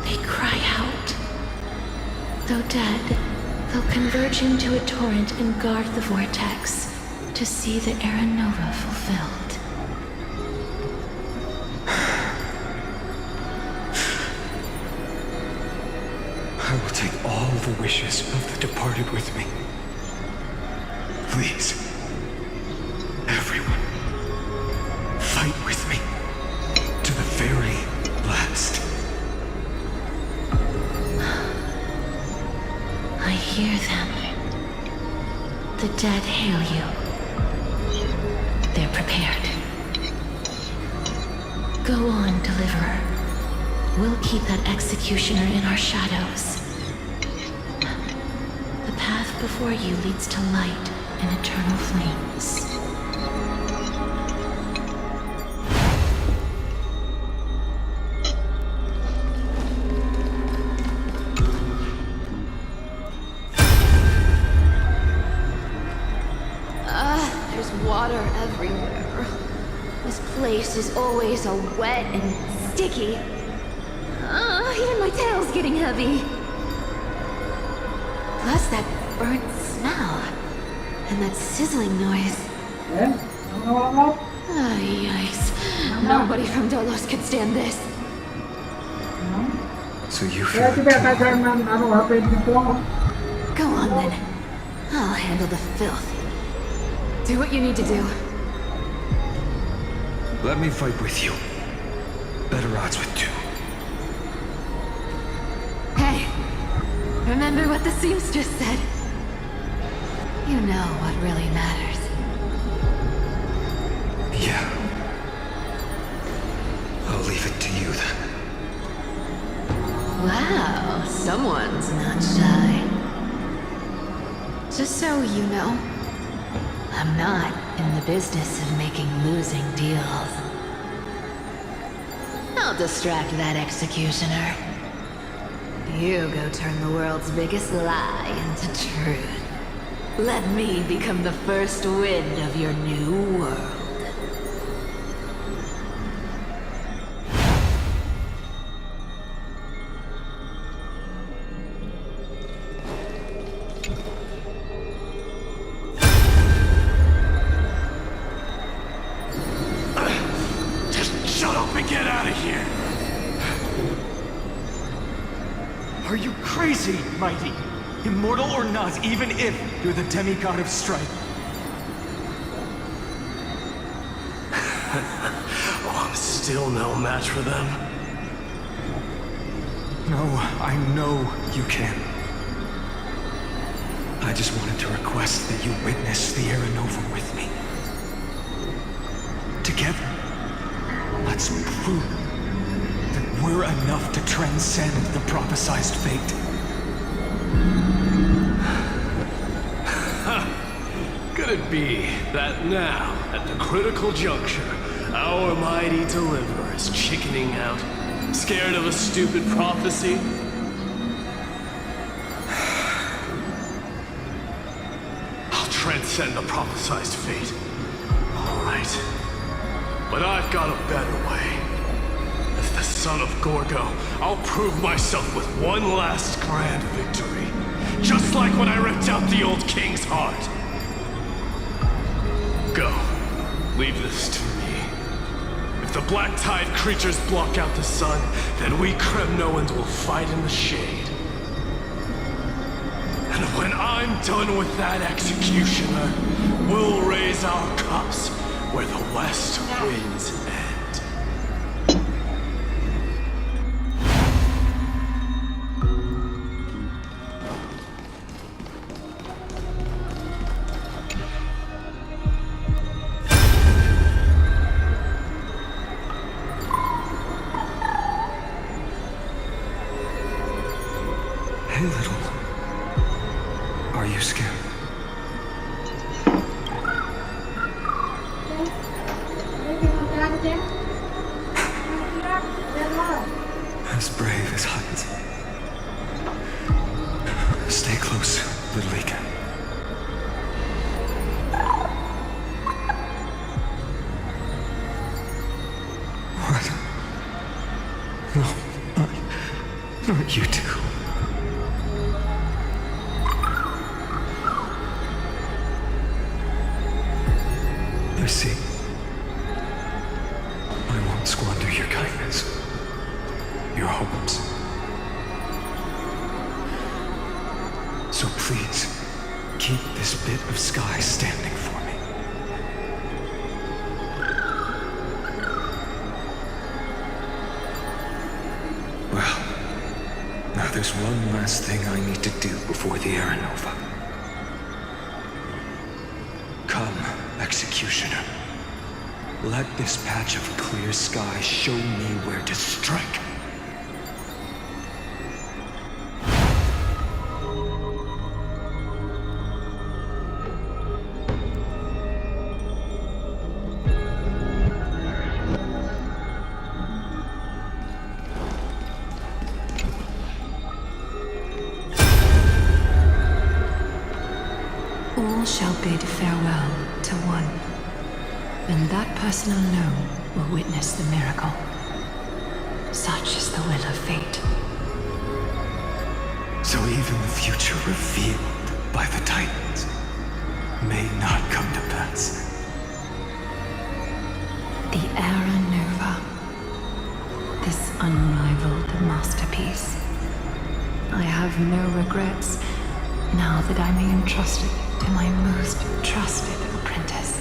They cry out. Though dead, they'll converge into a torrent and guard the vortex to see the Era Nova fulfilled. I will take all the wishes of the departed with me. Please, everyone, fight with me to the very last. I hear them. The dead hail you. They're prepared. Go on, Deliverer. We'll keep that executioner in our shadows. The path before you leads to light and eternal flames. There's water everywhere. This place is always so wet and sticky. Even my tail's getting heavy. Plus that burnt smell. And that sizzling noise. Yikes. Nobody from Dolos could stand this. So you feel it too? Go on then. I'll handle the filth. Do what you need to do. Let me fight with you. Better odds with two. Hey, remember what the seamstress said? You know what really matters. Yeah. I'll leave it to you then. Wow, someone's not shy. Just so you know, I'm not in the business of making losing deals. I'll distract that executioner. You go turn the world's biggest lie into truth. Let me become the first wind of your new world. Shut up and get out of here! Are you crazy, Mighty? Immortal or not, even if you're the demigod of strife. Oh, I'm still no match for them. No, I know you can. I just wanted to request that you witness the Era Nova with me. Together, let's prove that we're enough to transcend the prophesized fate. Could it be that now, at the critical juncture, our mighty deliverer is chickening out? Scared of a stupid prophecy? I'll transcend the prophesized fate. All right. But I've got a better way. As the son of Gorgo, I'll prove myself with one last grand victory. Just like when I ripped out the old king's heart. Go. Leave this to me. If the black tide creatures block out the sun, then we Kremnoans will fight in the shade. And when I'm done with that executioner, we'll raise our cups where the west winds end. Hey, little. Are you scared? As brave as Huns. Stay close, little Ika. What? No, not you two. I see. I won't squander your kindness. Your hopes. So please, keep this bit of sky standing for me. Well, now there's one last thing I need to do before the Era Nova. Come, Executioner. Let this patch of clear sky show me where to strike. All shall bid farewell to one, and that person alone will witness the miracle. Such is the will of fate. So even the future revealed by the Titans may not come to pass. The Era Nova. This unrivaled masterpiece. I have no regrets now that I may entrust it to my most trusted apprentice.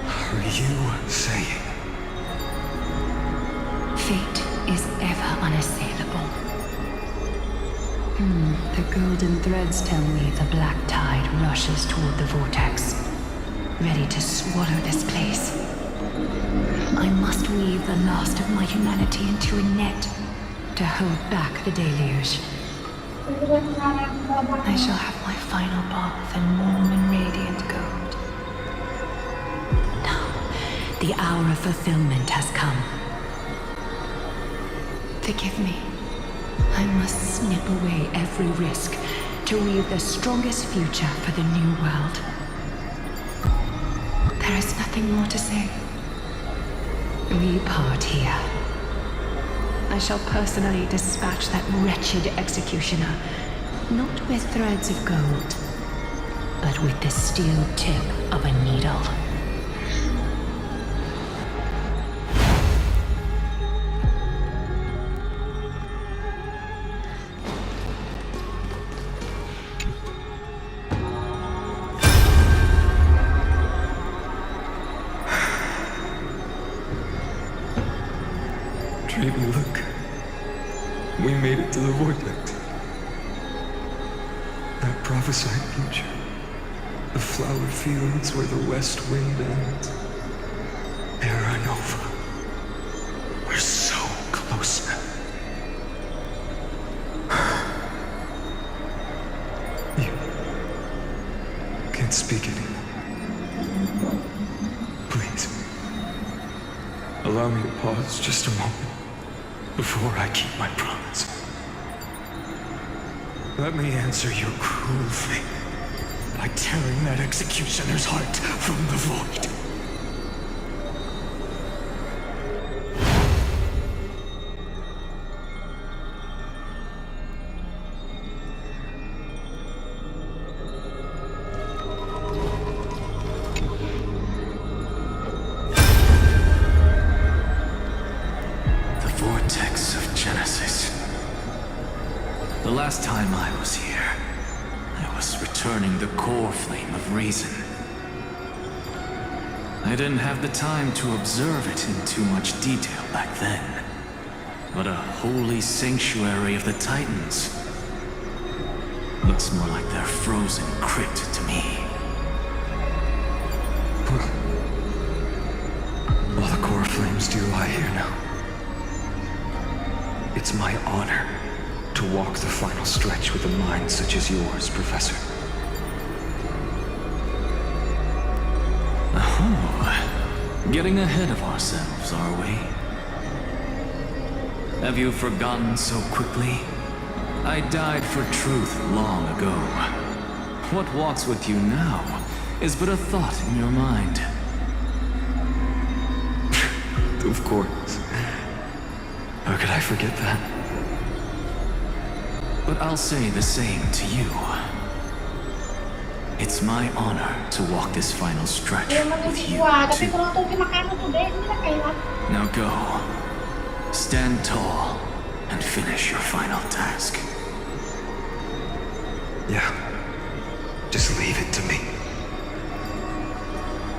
Are you saying? Fate is ever unassailable. The golden threads tell me the black tide rushes toward the vortex, ready to swallow this place. I must weave the last of my humanity into a net to hold back the deluge. I shall have my final bath in warm and radiant gold. Now, the hour of fulfillment has come. Forgive me. I must snip away every risk to weave the strongest future for the new world. There is nothing more to say. We part here. I shall personally dispatch that wretched executioner, not with threads of gold, but with the steel tip of a needle. Dreamy, look. We made it to the vortex. That prophesied future. The flower fields where the west wind ends. Era Nova. We're so close now. You can't speak anymore. Please. Allow me to pause just a moment before I keep my promise. Let me answer your cruel fate by tearing that executioner's heart from the void. The last time I was here, I was returning the core flame of reason. I didn't have the time to observe it in too much detail back then. But a holy sanctuary of the Titans looks more like their frozen crypt to me. While the core flames do lie here now, it's my honor to walk the final stretch with a mind such as yours, Professor. Oh, getting ahead of ourselves, are we? Have you forgotten so quickly? I died for truth long ago. What walks with you now is but a thought in your mind. Of course. How could I forget that? But I'll say the same to you. It's my honor to walk this final stretch with you, too. Now go. Stand tall and finish your final task. Yeah. Just leave it to me.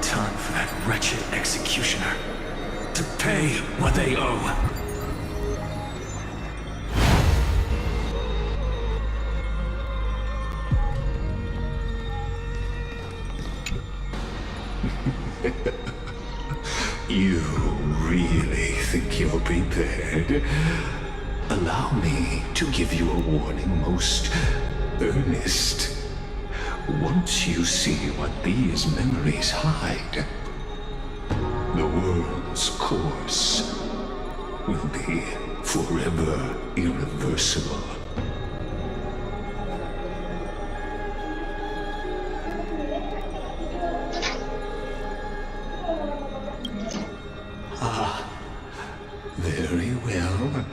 Time for that wretched executioner to pay what they owe. You really think you're prepared? Allow me to give you a warning, most earnest. Once you see what these memories hide, the world's course will be forever irreversible. Very well.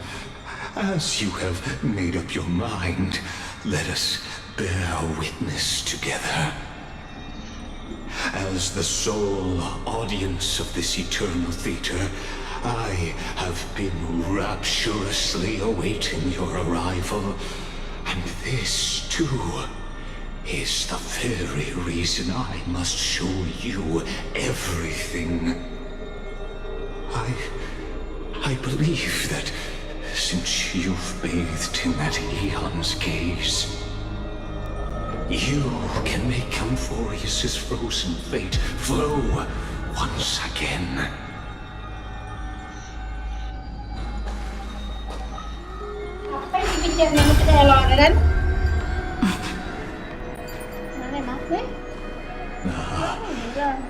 As you have made up your mind, let us bear witness together. As the sole audience of this eternal theater, I have been rapturously awaiting your arrival. And this, too, is the very reason I must show you everything. I believe that since you've bathed in that Eon's gaze, you can make Amphorius' frozen fate flow once again.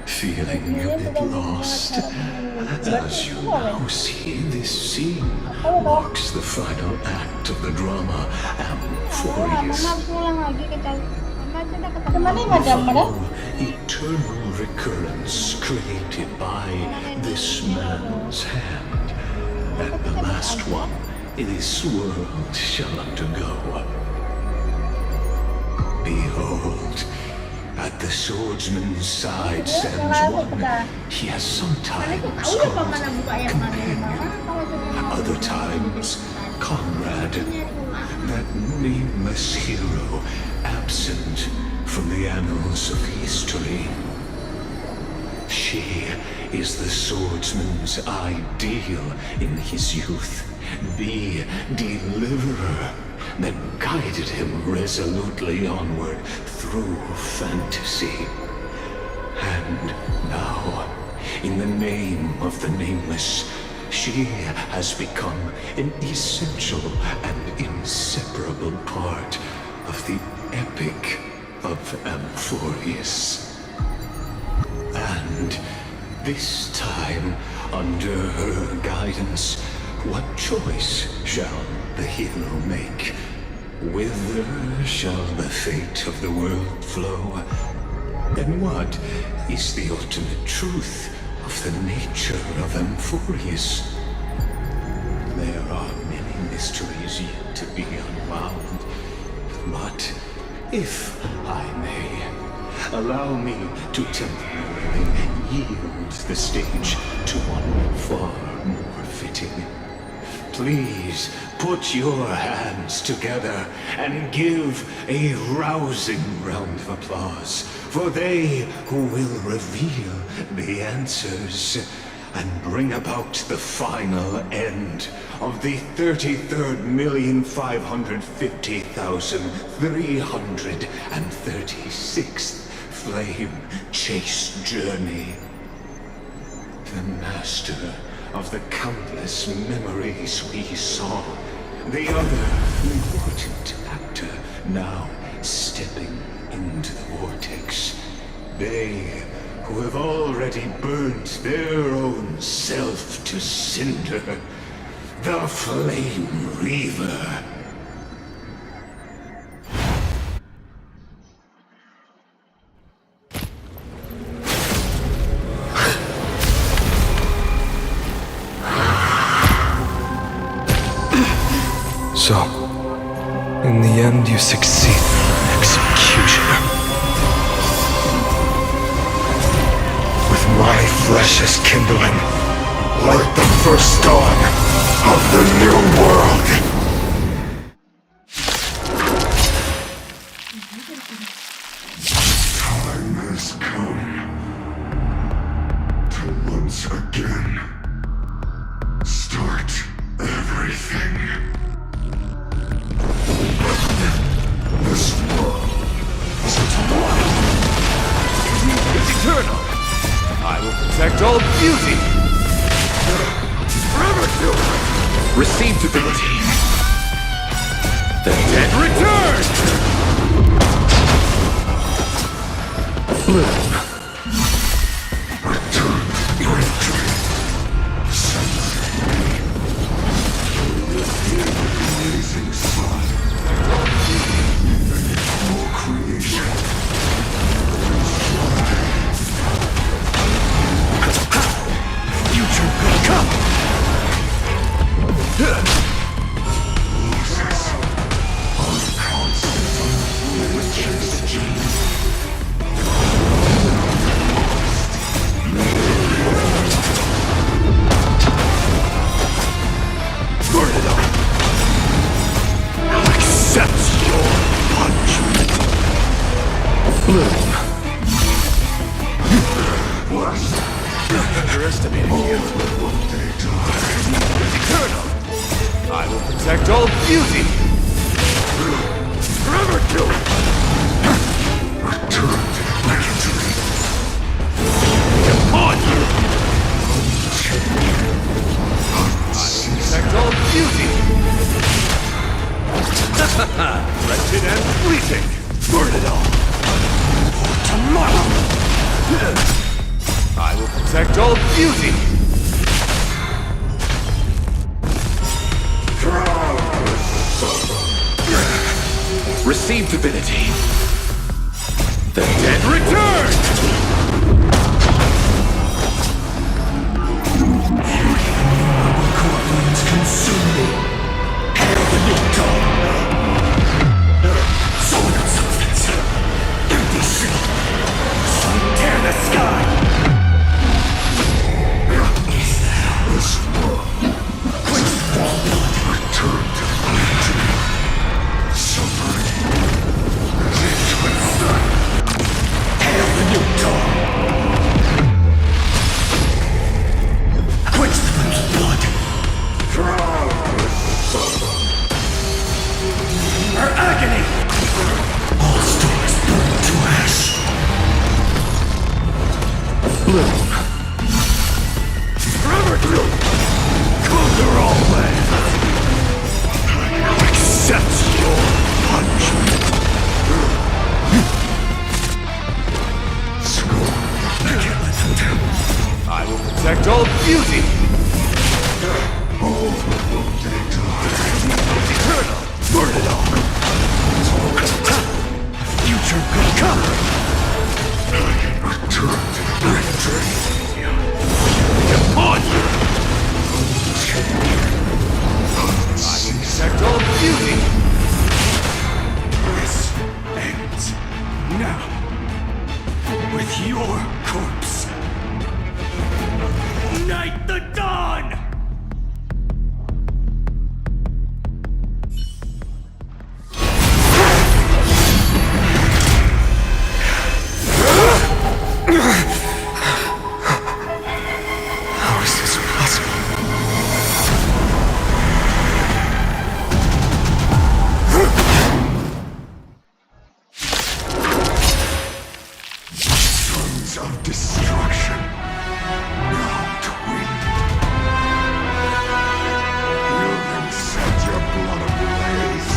Feeling a bit lost, as you now see this scene marks the final act of the drama Amphorius. Follow eternal recurrence created by this man's hand, and the last one this world shall undergo. Behold, at the swordsman's side stands one he has sometimes called companion, other times comrade, that nameless hero absent from the annals of history. She is the swordsman's ideal in his youth, the deliverer that guided him resolutely onward through fantasy. And now, in the name of the Nameless, she has become an essential and inseparable part of the epic of Amphorius. And this time, Under her guidance, what choice shall the hero make? Whither shall the fate of the world flow? And what is the ultimate truth of the nature of Amphorius? There are many mysteries yet to be unwound, but if I may, allow me to temporarily yield the stage to one far more fitting. Please put your hands together and give a rousing round of applause for they who will reveal the answers and bring about the final end of the 33,550,336th flame chase journey. The master of the countless memories we saw, the other important actor now stepping into the vortex. They who have already burnt their own self to cinder, the Flame Reaver. So, in the end, you succeed. Executioner. With my flesh as kindling, light the first dawn of the new world. Time has come to once again start everything. This world is eternal. It's eternal. I will protect all beauty. Forever do it. Receive divinity. The dead return. Bloom. Return to victory. Blazing sun. All creation. Future will come. Loses. Unconstant. Chase gene. Burn it up. Accept your punishment. Bloom. Blessed. Underestimated you. It's eternal. I will protect all beauty. Forever do it. Return to victory. Upon you. I will protect all beauty. Wretched and fleeting. Burn it all. For tomorrow. I will protect all beauty. Receive divinity. The dead return! Corruptions consume me. Hail the new dawn. Solid substance. Empty shell. Sun tear the sky. This world. Quench all blood. Return to victory. Suffering. Hail the new dawn. beauty! Eternal! Burn it all! Future could come! Return to the victory! Upon you! I expect all beauty! This ends now with your corpse. Night the dawn! How is this possible? Sons of destruction, now twinned. You can set your blood ablaze,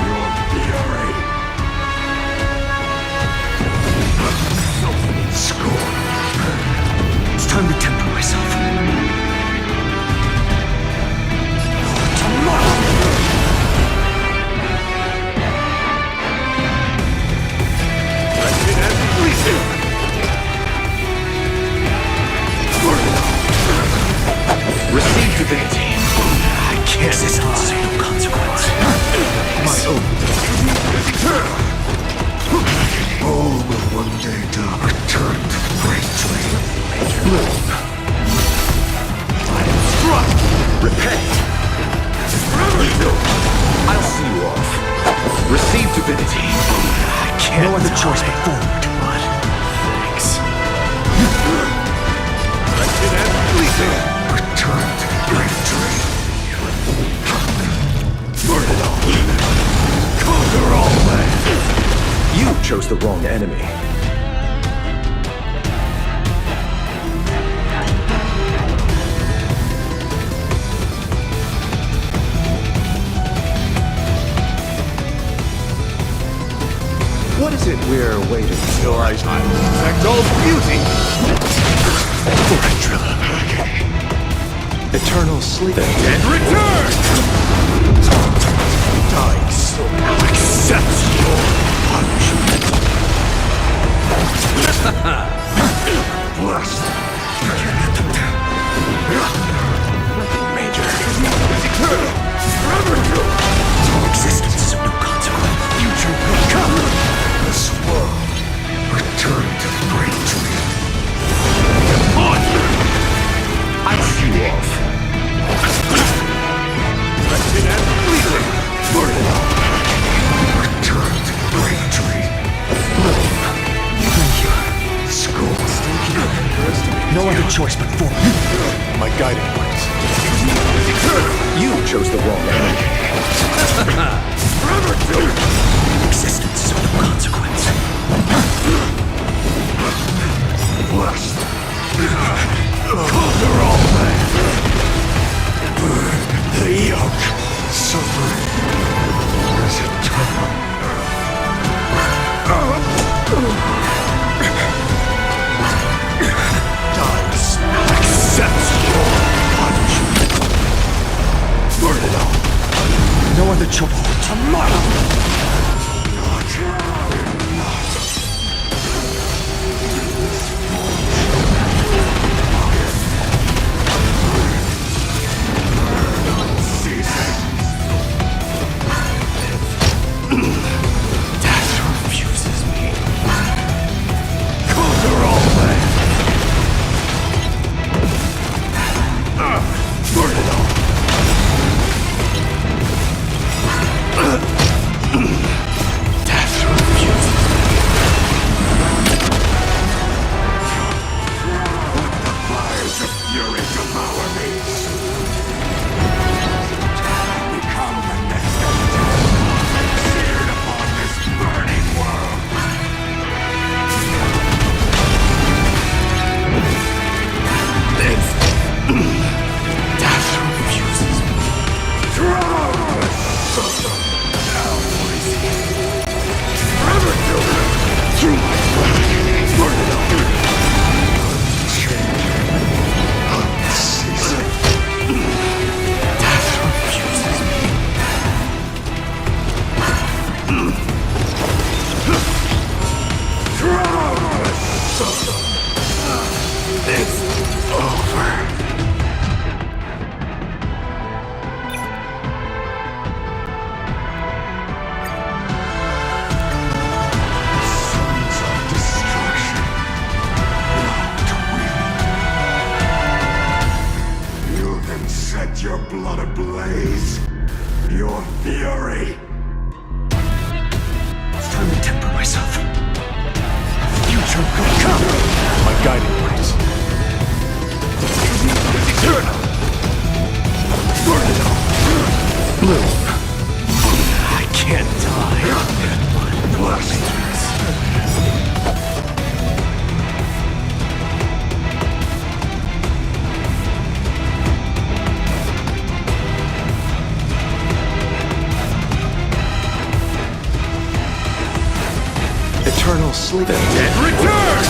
your fury. Scorn. It's time to temper myself. Receive divinity. I can't Existence of no consequence. my own. All will one day return to the great flame. I am struck. Repent. I'll see you off. Receive divinity. I can't. No other choice but forward. But thanks. Wretched and fleeting. Return to the great tree. Burn it all. Conquer all land. You chose the wrong enemy. What is it we're waiting for? I expect all beauty. Eternal sleep. The dead return! Dying soul accepts your punishment. Blessed. Major. Eternal. Forever true. Existence is of no consequence. Future will come. This world. Return to the great tree. On! I'll see you off. Wretched and fleeting. Burn it all. Return to the great tree. Thank you. Scorn. No other choice but forward. My guiding light. You chose the wrong enemy. Forever true. Existence is of no consequence. Blessed. Conquer all land. Burn the yoke. Suffering is eternal. Dice accepts your punishment. Burn it all. No other choice. Tomorrow. Death refuses me. Conquer all land. Burn it all. crown! It's over. Sons of destruction, now to win. You then set your blood ablaze. Your fury. It's time to temper myself. Future could come. My guiding light. Eternal. Blue. I can't die. Blessings. Eternal sleep. The dead return!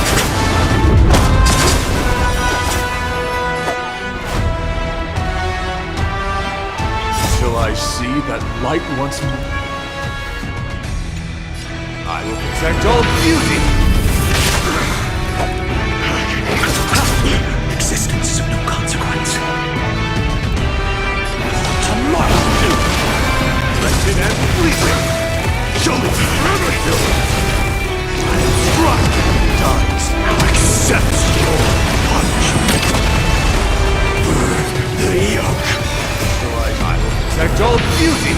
Till I see that light once more. I will protect all beauty! Existence is of no consequence. Tomorrow! Wretched and fleeting! Show me further! Struck dies. Accept your punishment. Burn the yoke. So I will protect all beauty.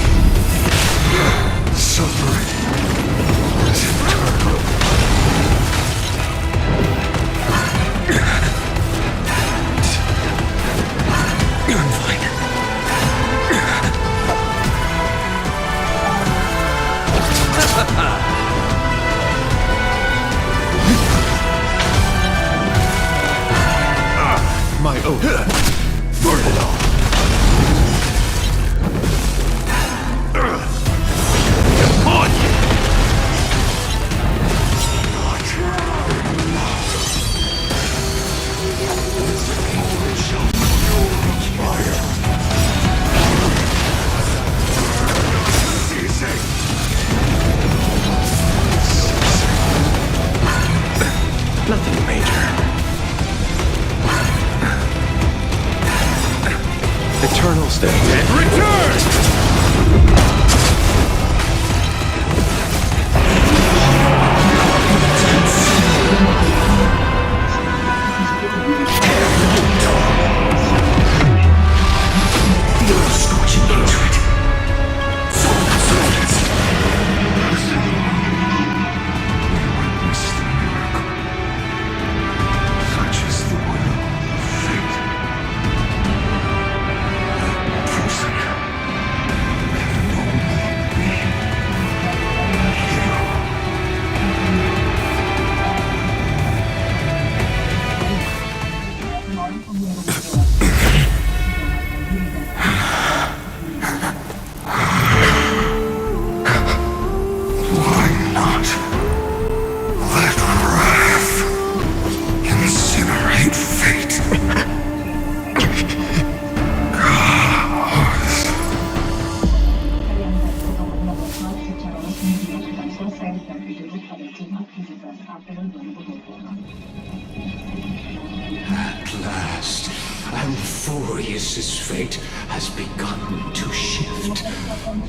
Suffering is eternal. I'm fine. My oath. Burn it all. Upon you. Nothing major. Eternal state. And return! Feel scorching hatred. So that's such is the will of fate. Person can only be why not let wrath incinerate fate? At last, Amphorius's fate has begun to shift.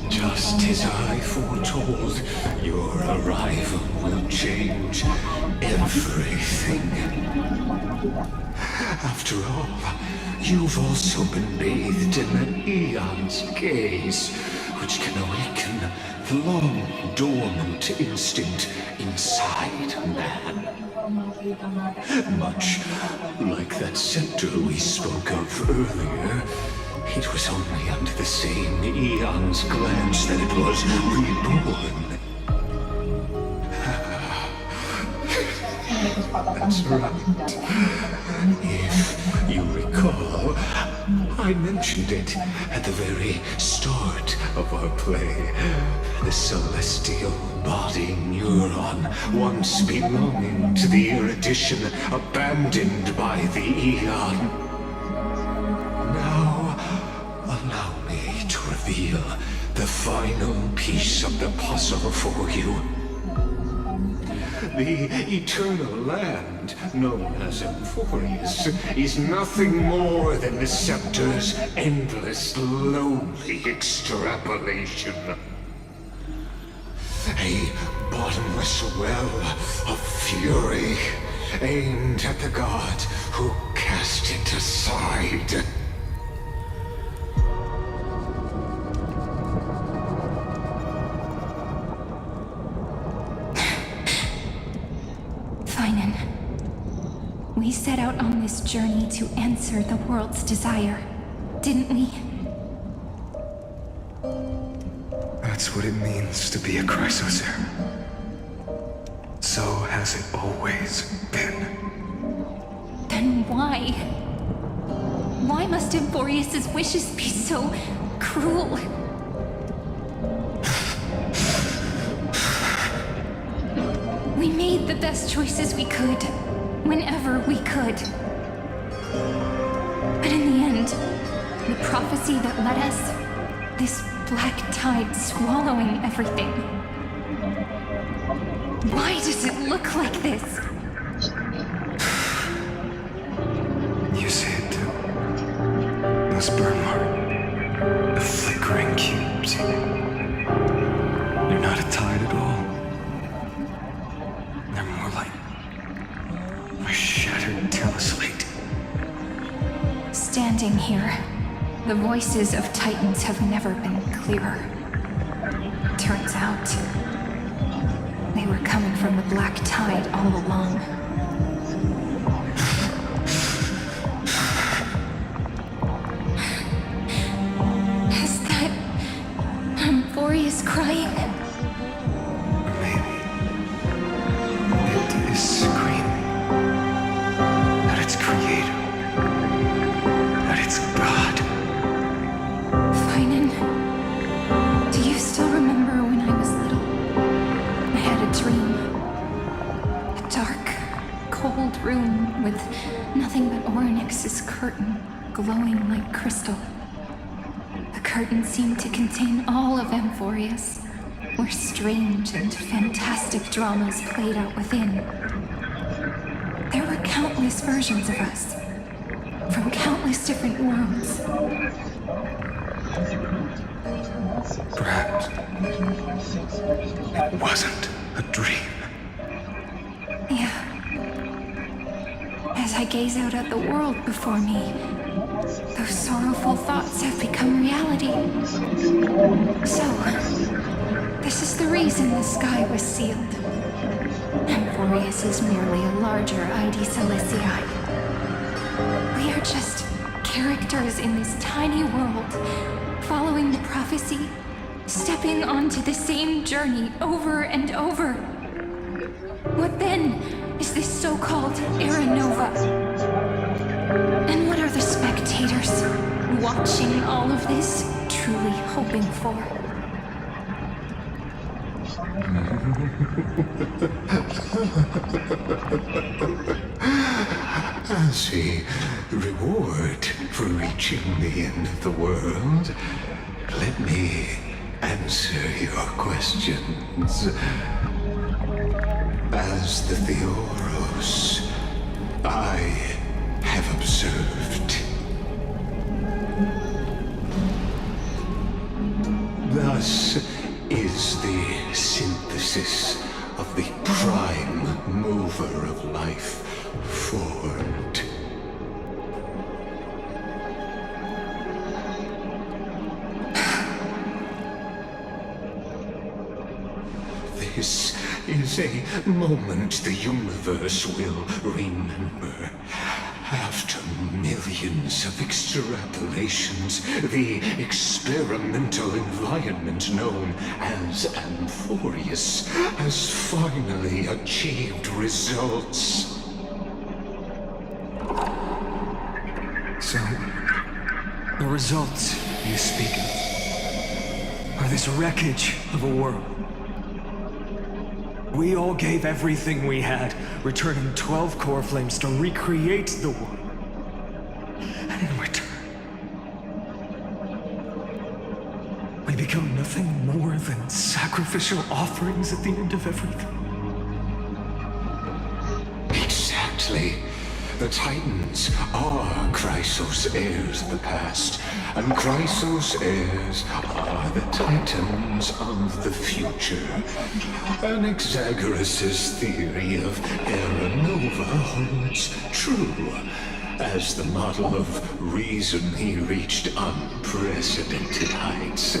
Just as I foretold, your arrival will change everything. After all, you've also been bathed in an eon's gaze, which can awaken the long-dormant instinct inside man. Much like that scepter we spoke of earlier, it was only under the same eon's glance that it was reborn. That's right. If you recall, I mentioned it at the very start of our play. The celestial body neuron, once belonging to the erudition abandoned by the Eon. Now, allow me to reveal the final piece of the puzzle for you. The eternal land, known as Emphorius, is nothing more than the scepter's endless, lonely extrapolation. A bottomless well of fury aimed at the god who cast it aside. Finan, we set out on this journey to answer the world's desire, didn't we? That's what it means to be a Chrysosaur. So has it always been. Then why? Why must Emphorius' wishes be so cruel? We made the best choices we could, whenever we could. But in the end, the prophecy that led us, this black tide swallowing everything. Why does it look like this? You see it too. Those burn marks. The flickering cubes. They're not a tide at all. They're more like a shattered teleslate. Standing here, the voices of Titans have never been clearer. Turns out, they were coming from the black tide all along. Is that Emphorius crying? It is screaming at its creator, at its god. Finan, do you still remember when I was little? I had a dream. A dark, cold room with nothing but Orynyx's curtain glowing like crystal. The curtain seemed to contain all of Emphorius, where strange and fantastic dramas played out within. There were countless versions of us, from countless different worlds. Perhaps it wasn't a dream. Yeah. As I gaze out at the world before me, those sorrowful thoughts have become reality. So, this is the reason the sky was sealed. Emphorius is merely a larger ID Celestii. We are just characters in this tiny world, following the prophecy, stepping onto the same journey over and over. What then is this so-called Era Nova? And what are the spectators watching all of this truly hoping for? As a reward for reaching the end of the world, let me answer your questions. As the Theoros, I have observed. Thus is the synthesis of the prime mover of life formed. This is a moment the universe will remember. After millions of extrapolations, the experimental environment known as Emphorius has finally achieved results. So, the results you speak of are this wreckage of a world. We all gave everything we had, returning 12 core flames to recreate the world. And in return, we become nothing more than sacrificial offerings at the end of everything. correctly. The Titans are Chrysos' heirs of the past, and Chrysos' heirs are the Titans of the future. Anaxagoras' theory of Era Nova holds true. As the model of reason, he reached unprecedented heights.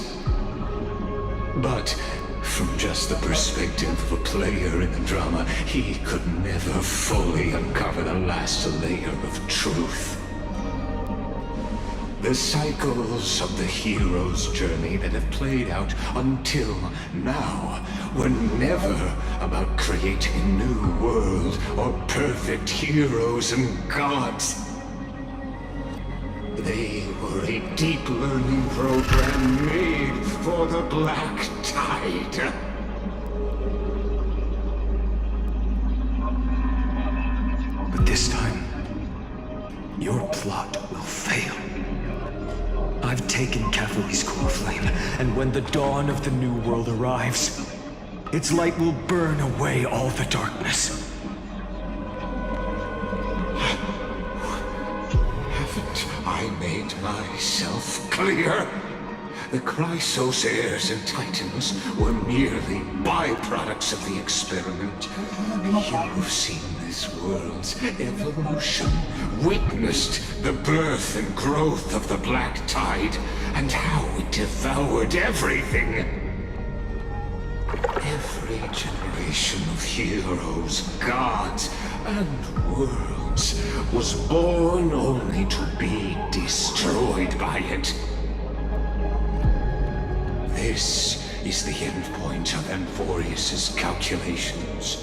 But from just the perspective of a player in the drama, he could never fully uncover the last layer of truth. The cycles of the hero's journey that have played out until now were never about creating a new world or perfect heroes and gods. They were a deep learning program made for the Black Tide. But this time, your plot will fail. I've taken Cavalry's core flame, and when the dawn of the new world arrives, its light will burn away all the darkness. Haven't I made myself clear? The Chrysos heirs and Titans were merely byproducts of the experiment. You've seen this world's evolution, witnessed the birth and growth of the Black Tide, and how it devoured everything. Every generation of heroes, gods, and worlds was born only to be destroyed by it. This is the endpoint of Amphorius's calculations.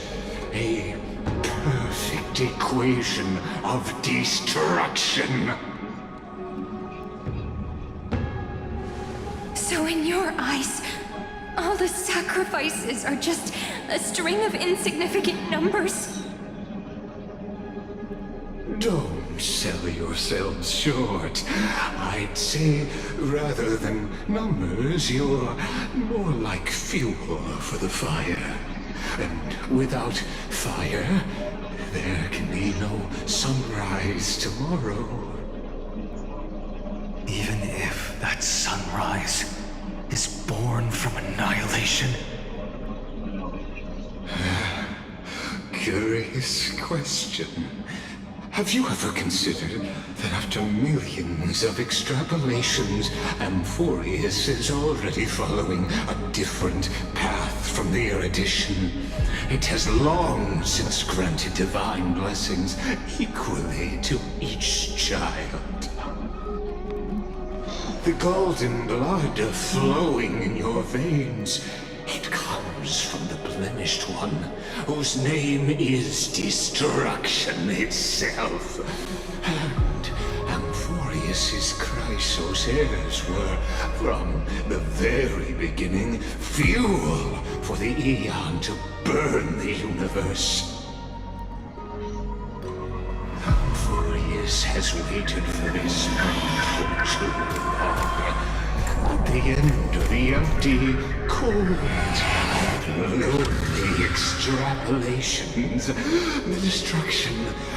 A perfect equation of destruction. So in your eyes, all the sacrifices are just a string of insignificant numbers? Don't sell yourselves short. I'd say, rather than numbers, you're more like fuel for the fire. And without fire, there can be no sunrise tomorrow. Even if that sunrise is born from annihilation. Curious question. Have you ever considered that after millions of extrapolations, Amphorius is already following a different path from the erudition? It has long since granted divine blessings equally to each child. The golden blood flowing in your veins, it comes from the blemished one, whose name is destruction itself. And Amphorius's Chrysos heirs were, from the very beginning, fuel for the Aeon to burn the universe. Amphorius has waited for this moment for too long. At the end of the empty, cold, lonely extrapolations, the destruction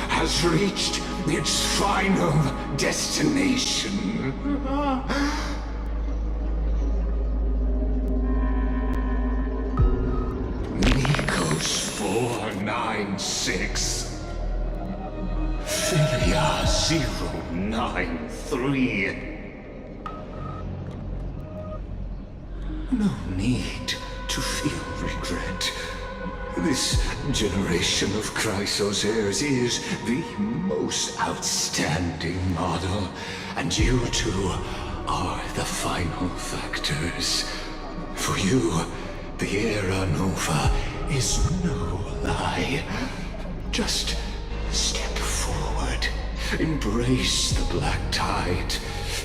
has reached its final destination. Nikos 496. Philia 093. No need to feel regret. This generation of Chrysos heirs is the most outstanding model, and you two are the final factors. For you, the Era Nova is no lie. Just step forward, embrace the Black Tide,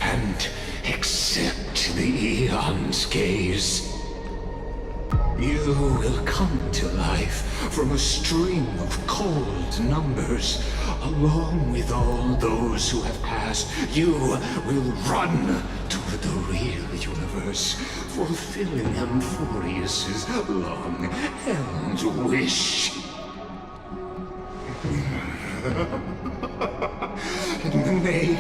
and accept the Aeon's gaze. You will come to life from a string of cold numbers. Along with all those who have passed, you will run toward the real universe, fulfilling Amphorius's long-held wish. In the name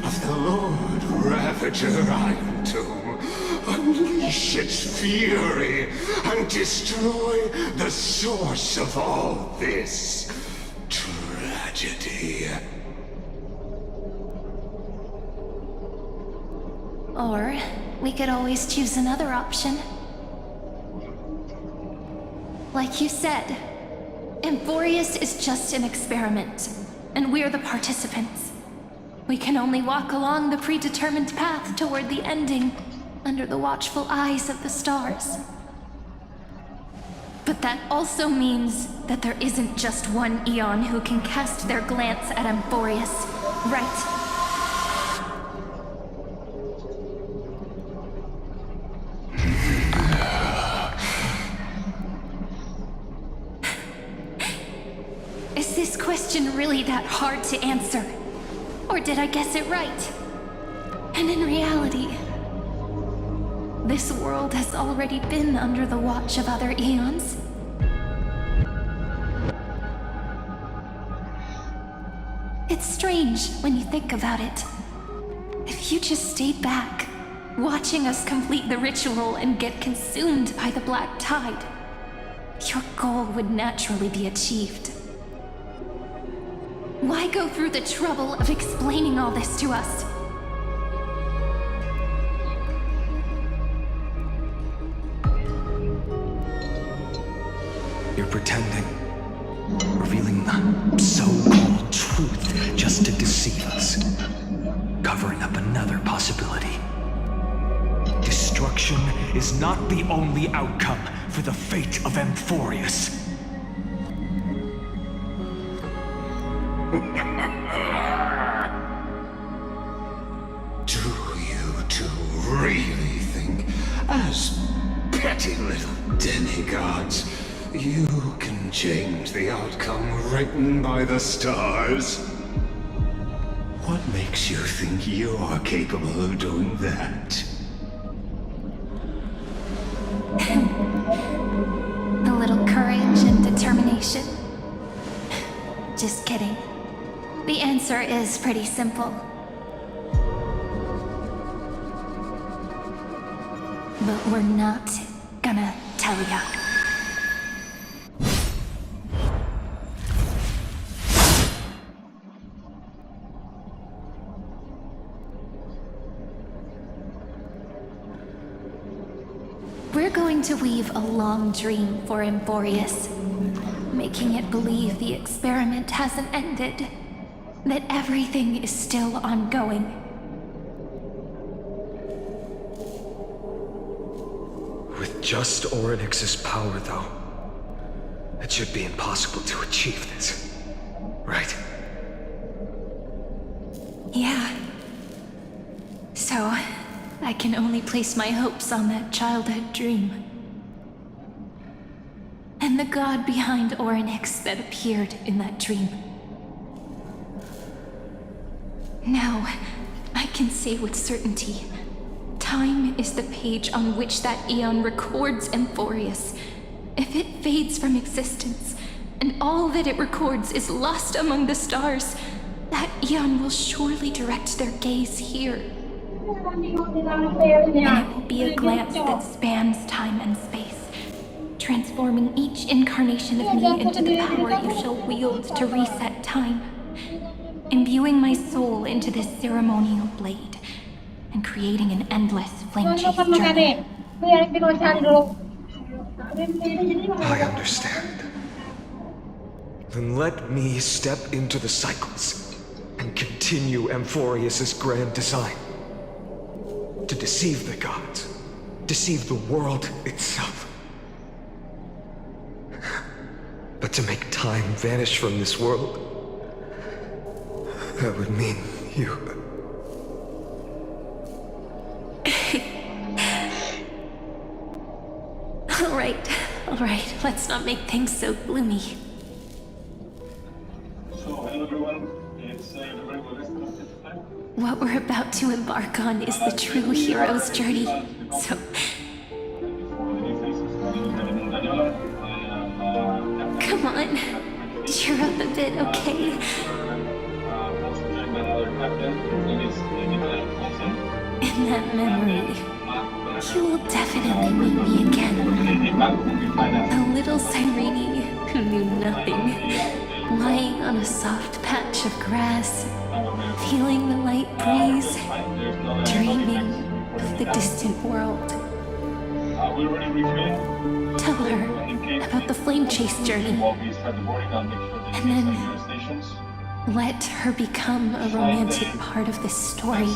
of the Lord Ravager Iron Tomb, unleash its fury and destroy the source of all this tragedy. Or we could always choose another option. Like you said, Amphorius is just an experiment, and we're the participants. We can only walk along the predetermined path toward the ending, under the watchful eyes of the stars. But that also means that there isn't just one Eon who can cast their glance at Amphorius, right? Is this question really that hard to answer? Or did I guess it right? And in reality, this world has already been under the watch of other eons. It's strange when you think about it. If you just stayed back, watching us complete the ritual and get consumed by the black tide, your goal would naturally be achieved. Why go through the trouble of explaining all this to us? You're pretending, revealing the so-called truth just to deceive us, covering up another possibility. Destruction is not the only outcome for the fate of Amphorius. Do you two really think, as petty little demigods, you can change the outcome written by the stars? What makes you think you're capable of doing that? A little courage and determination. Just kidding. The answer is pretty simple. But we're not gonna tell ya. We're going to weave a long dream for Amphorius, making it believe the experiment hasn't ended, that everything is still ongoing. With just Orynyx's power, though, it should be impossible to achieve this, right? Yeah. So, I can only place my hopes on that childhood dream. And the god behind Orynyx that appeared in that dream. Now, I can say with certainty, time is the page on which that eon records Amphorius. If it fades from existence, and all that it records is lost among the stars, that eon will surely direct their gaze here. And it will be a glance that spans time and space, transforming each incarnation of me into the power you shall wield to reset time, imbuing my soul into this ceremonial blade, and creating an endless flame-chased journey. I understand. Then let me step into the cycles and continue Amphorius's grand design. To deceive the gods, deceive the world itself. But to make time vanish from this world, that would mean you. All right, let's not make things so gloomy. What we're about to embark on is the true hero's journey, so... Come on, cheer up a of it, okay? In that memory, you will definitely meet me again. The little Cyrene who knew nothing, lying on a soft patch of grass, feeling the light breeze, dreaming of the distant world. Tell her about the flame chase journey, and then let her become a romantic part of this story.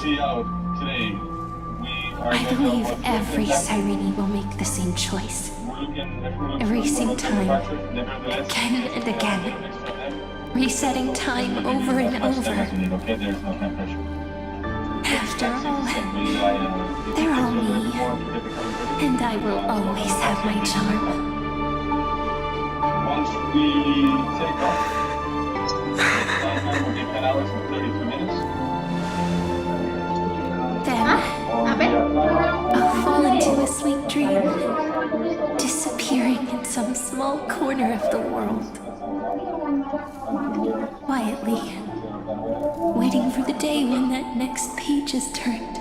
I believe every Cyrene will make the same choice, erasing time again and again, resetting time over and over. After all, they're all me, and I will always have my charm. Once we take off, time will be 10 hours and 32 minutes. I'll fall into a sweet dream, disappearing in some small corner of the world. Quietly, waiting for the day when that next page is turned.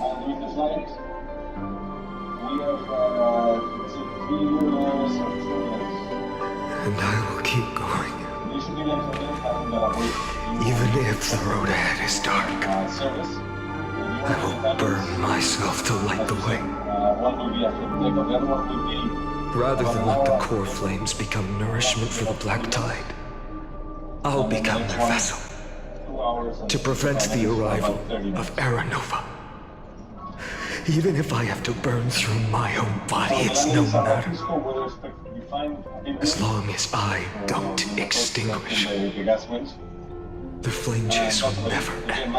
And I will keep going. Even if the road ahead is dark, I will burn myself to light the way. Rather than let the core flames become nourishment for the black tide, I'll become their vessel to prevent the arrival of Era Nova. Even if I have to burn through my own body, it's no matter. As long as I don't extinguish, the flame chase will never end.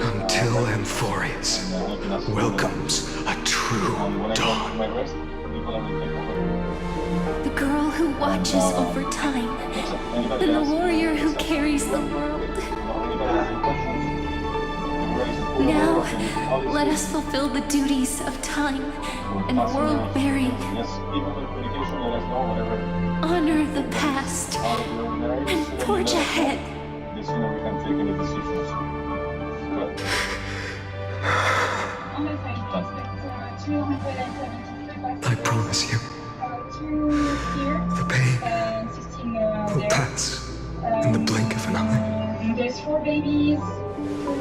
Until Amphorius welcomes a true dawn. The girl who watches over time, and the warrior who carries the world. Now, let us fulfill the duties of time and world-bearing. Honor the past and forge ahead. I promise you, the pain will pass in the blink of an eye. There's 4 babies.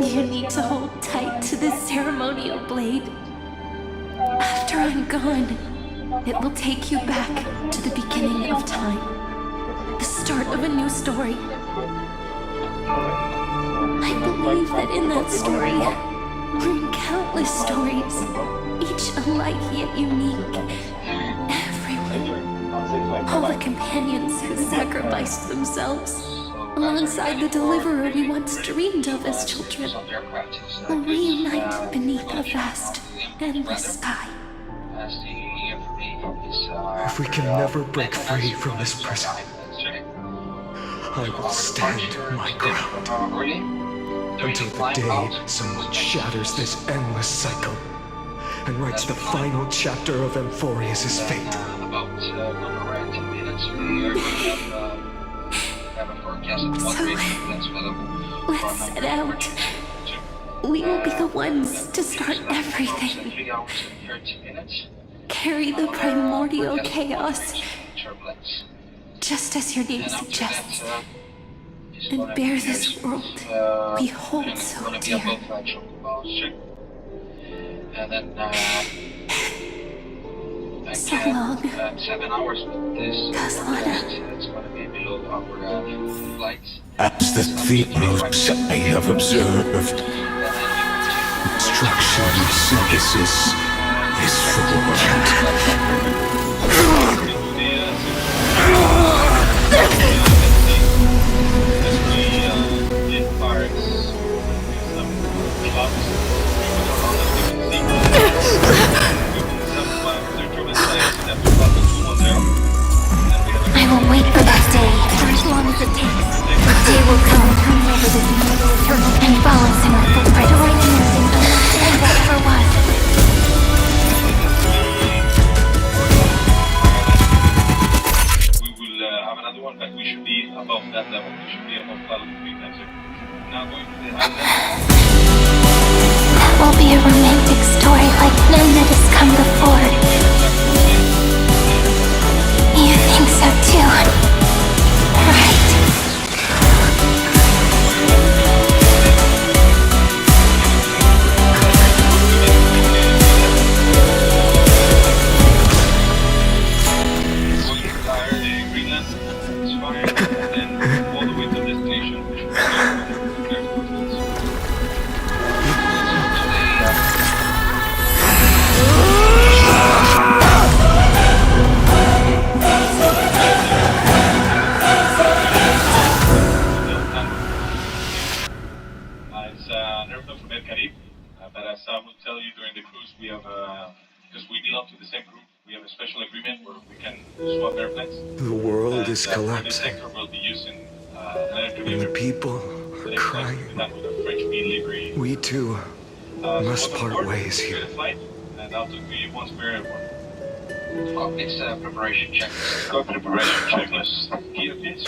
You need to hold tight to this ceremonial blade. After I'm gone, it will take you back to the beginning of time. The start of a new story. I believe that in that story, or in countless stories, each alike yet unique, everyone, all the companions who sacrificed themselves, alongside the deliverer we once dreamed of as children, will reunite beneath a vast, endless sky. If we can never break free from this prison, I will stand my ground until the day someone shatters this endless cycle and writes the final chapter of Amphorius' fate. So, let's set out. We will be the ones to start everything. Carry the primordial chaos, just as your name suggests, and bear this world we hold so dear. So long, Caslana. As the themes I have observed, instruction and synthesis is I will wait for that day for as long as it takes. The day will come, turning over this immortal eternal and follows in our footprint, destroying and losing all that ever was. above that level. You should be above level 3 times. Now going to the high level. That will be a romantic story like none that has come before. You think so too, right? But as I will tell you during the cruise, we have, because we belong to the same group, we have a special agreement where we can swap airplanes. The world is For this collapsing, sector, we'll be using and the people are crying. We too must part ways here. And I'll talk to you once we're at one. It's a preparation checklist. Preparation checklist. Key updates,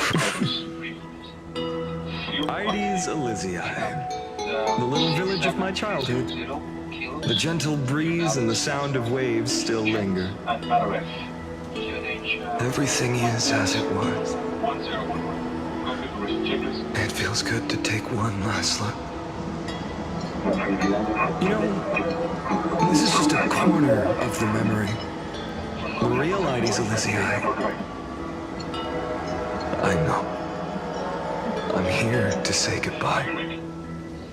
Ides Elysiae, the little village of my childhood. The gentle breeze and the sound of waves still linger. Everything is as it was. It feels good to take one last look. You know, this is just a corner of the memory. The real Ides Elysiae. I know. I'm here to say goodbye.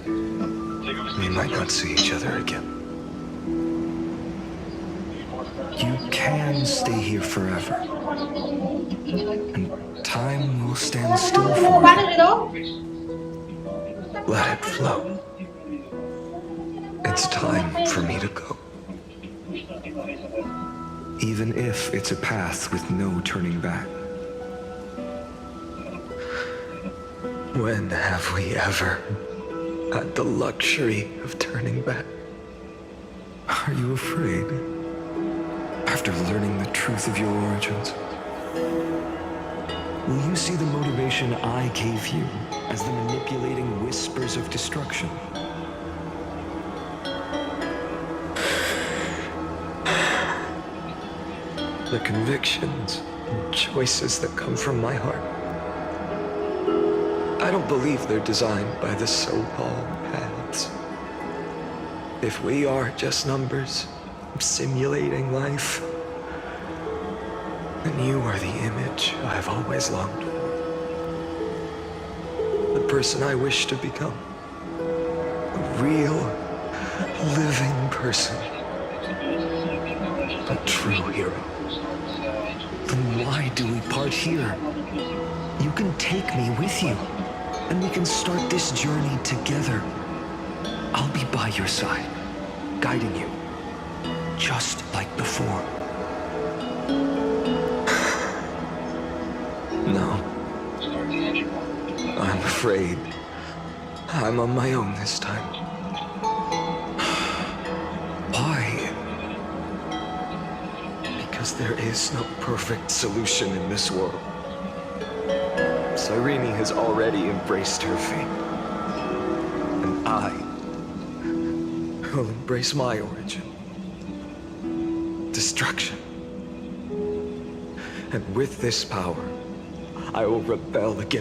We might not see each other again. You can stay here forever. And time will stand still for you. Let it flow. It's time for me to go. Even if it's a path with no turning back. When have we ever had the luxury of turning back? Are you afraid? After learning the truth of your origins? Will you see the motivation I gave you as the manipulating whispers of destruction? The convictions and choices that come from my heart. I don't believe they're designed by the so-called paths. If we are just numbers simulating life, then you are the image I've always longed for. The person I wish to become. A real, living person. A true hero. Then why do we part here? You can take me with you, and we can start this journey together. I'll be by your side, guiding you, just like before. No. I'm afraid I'm on my own this time. Why? Because there is no perfect solution in this world. Cyrene has already embraced her fate. And I will embrace my origin. Destruction. And with this power, I will rebel against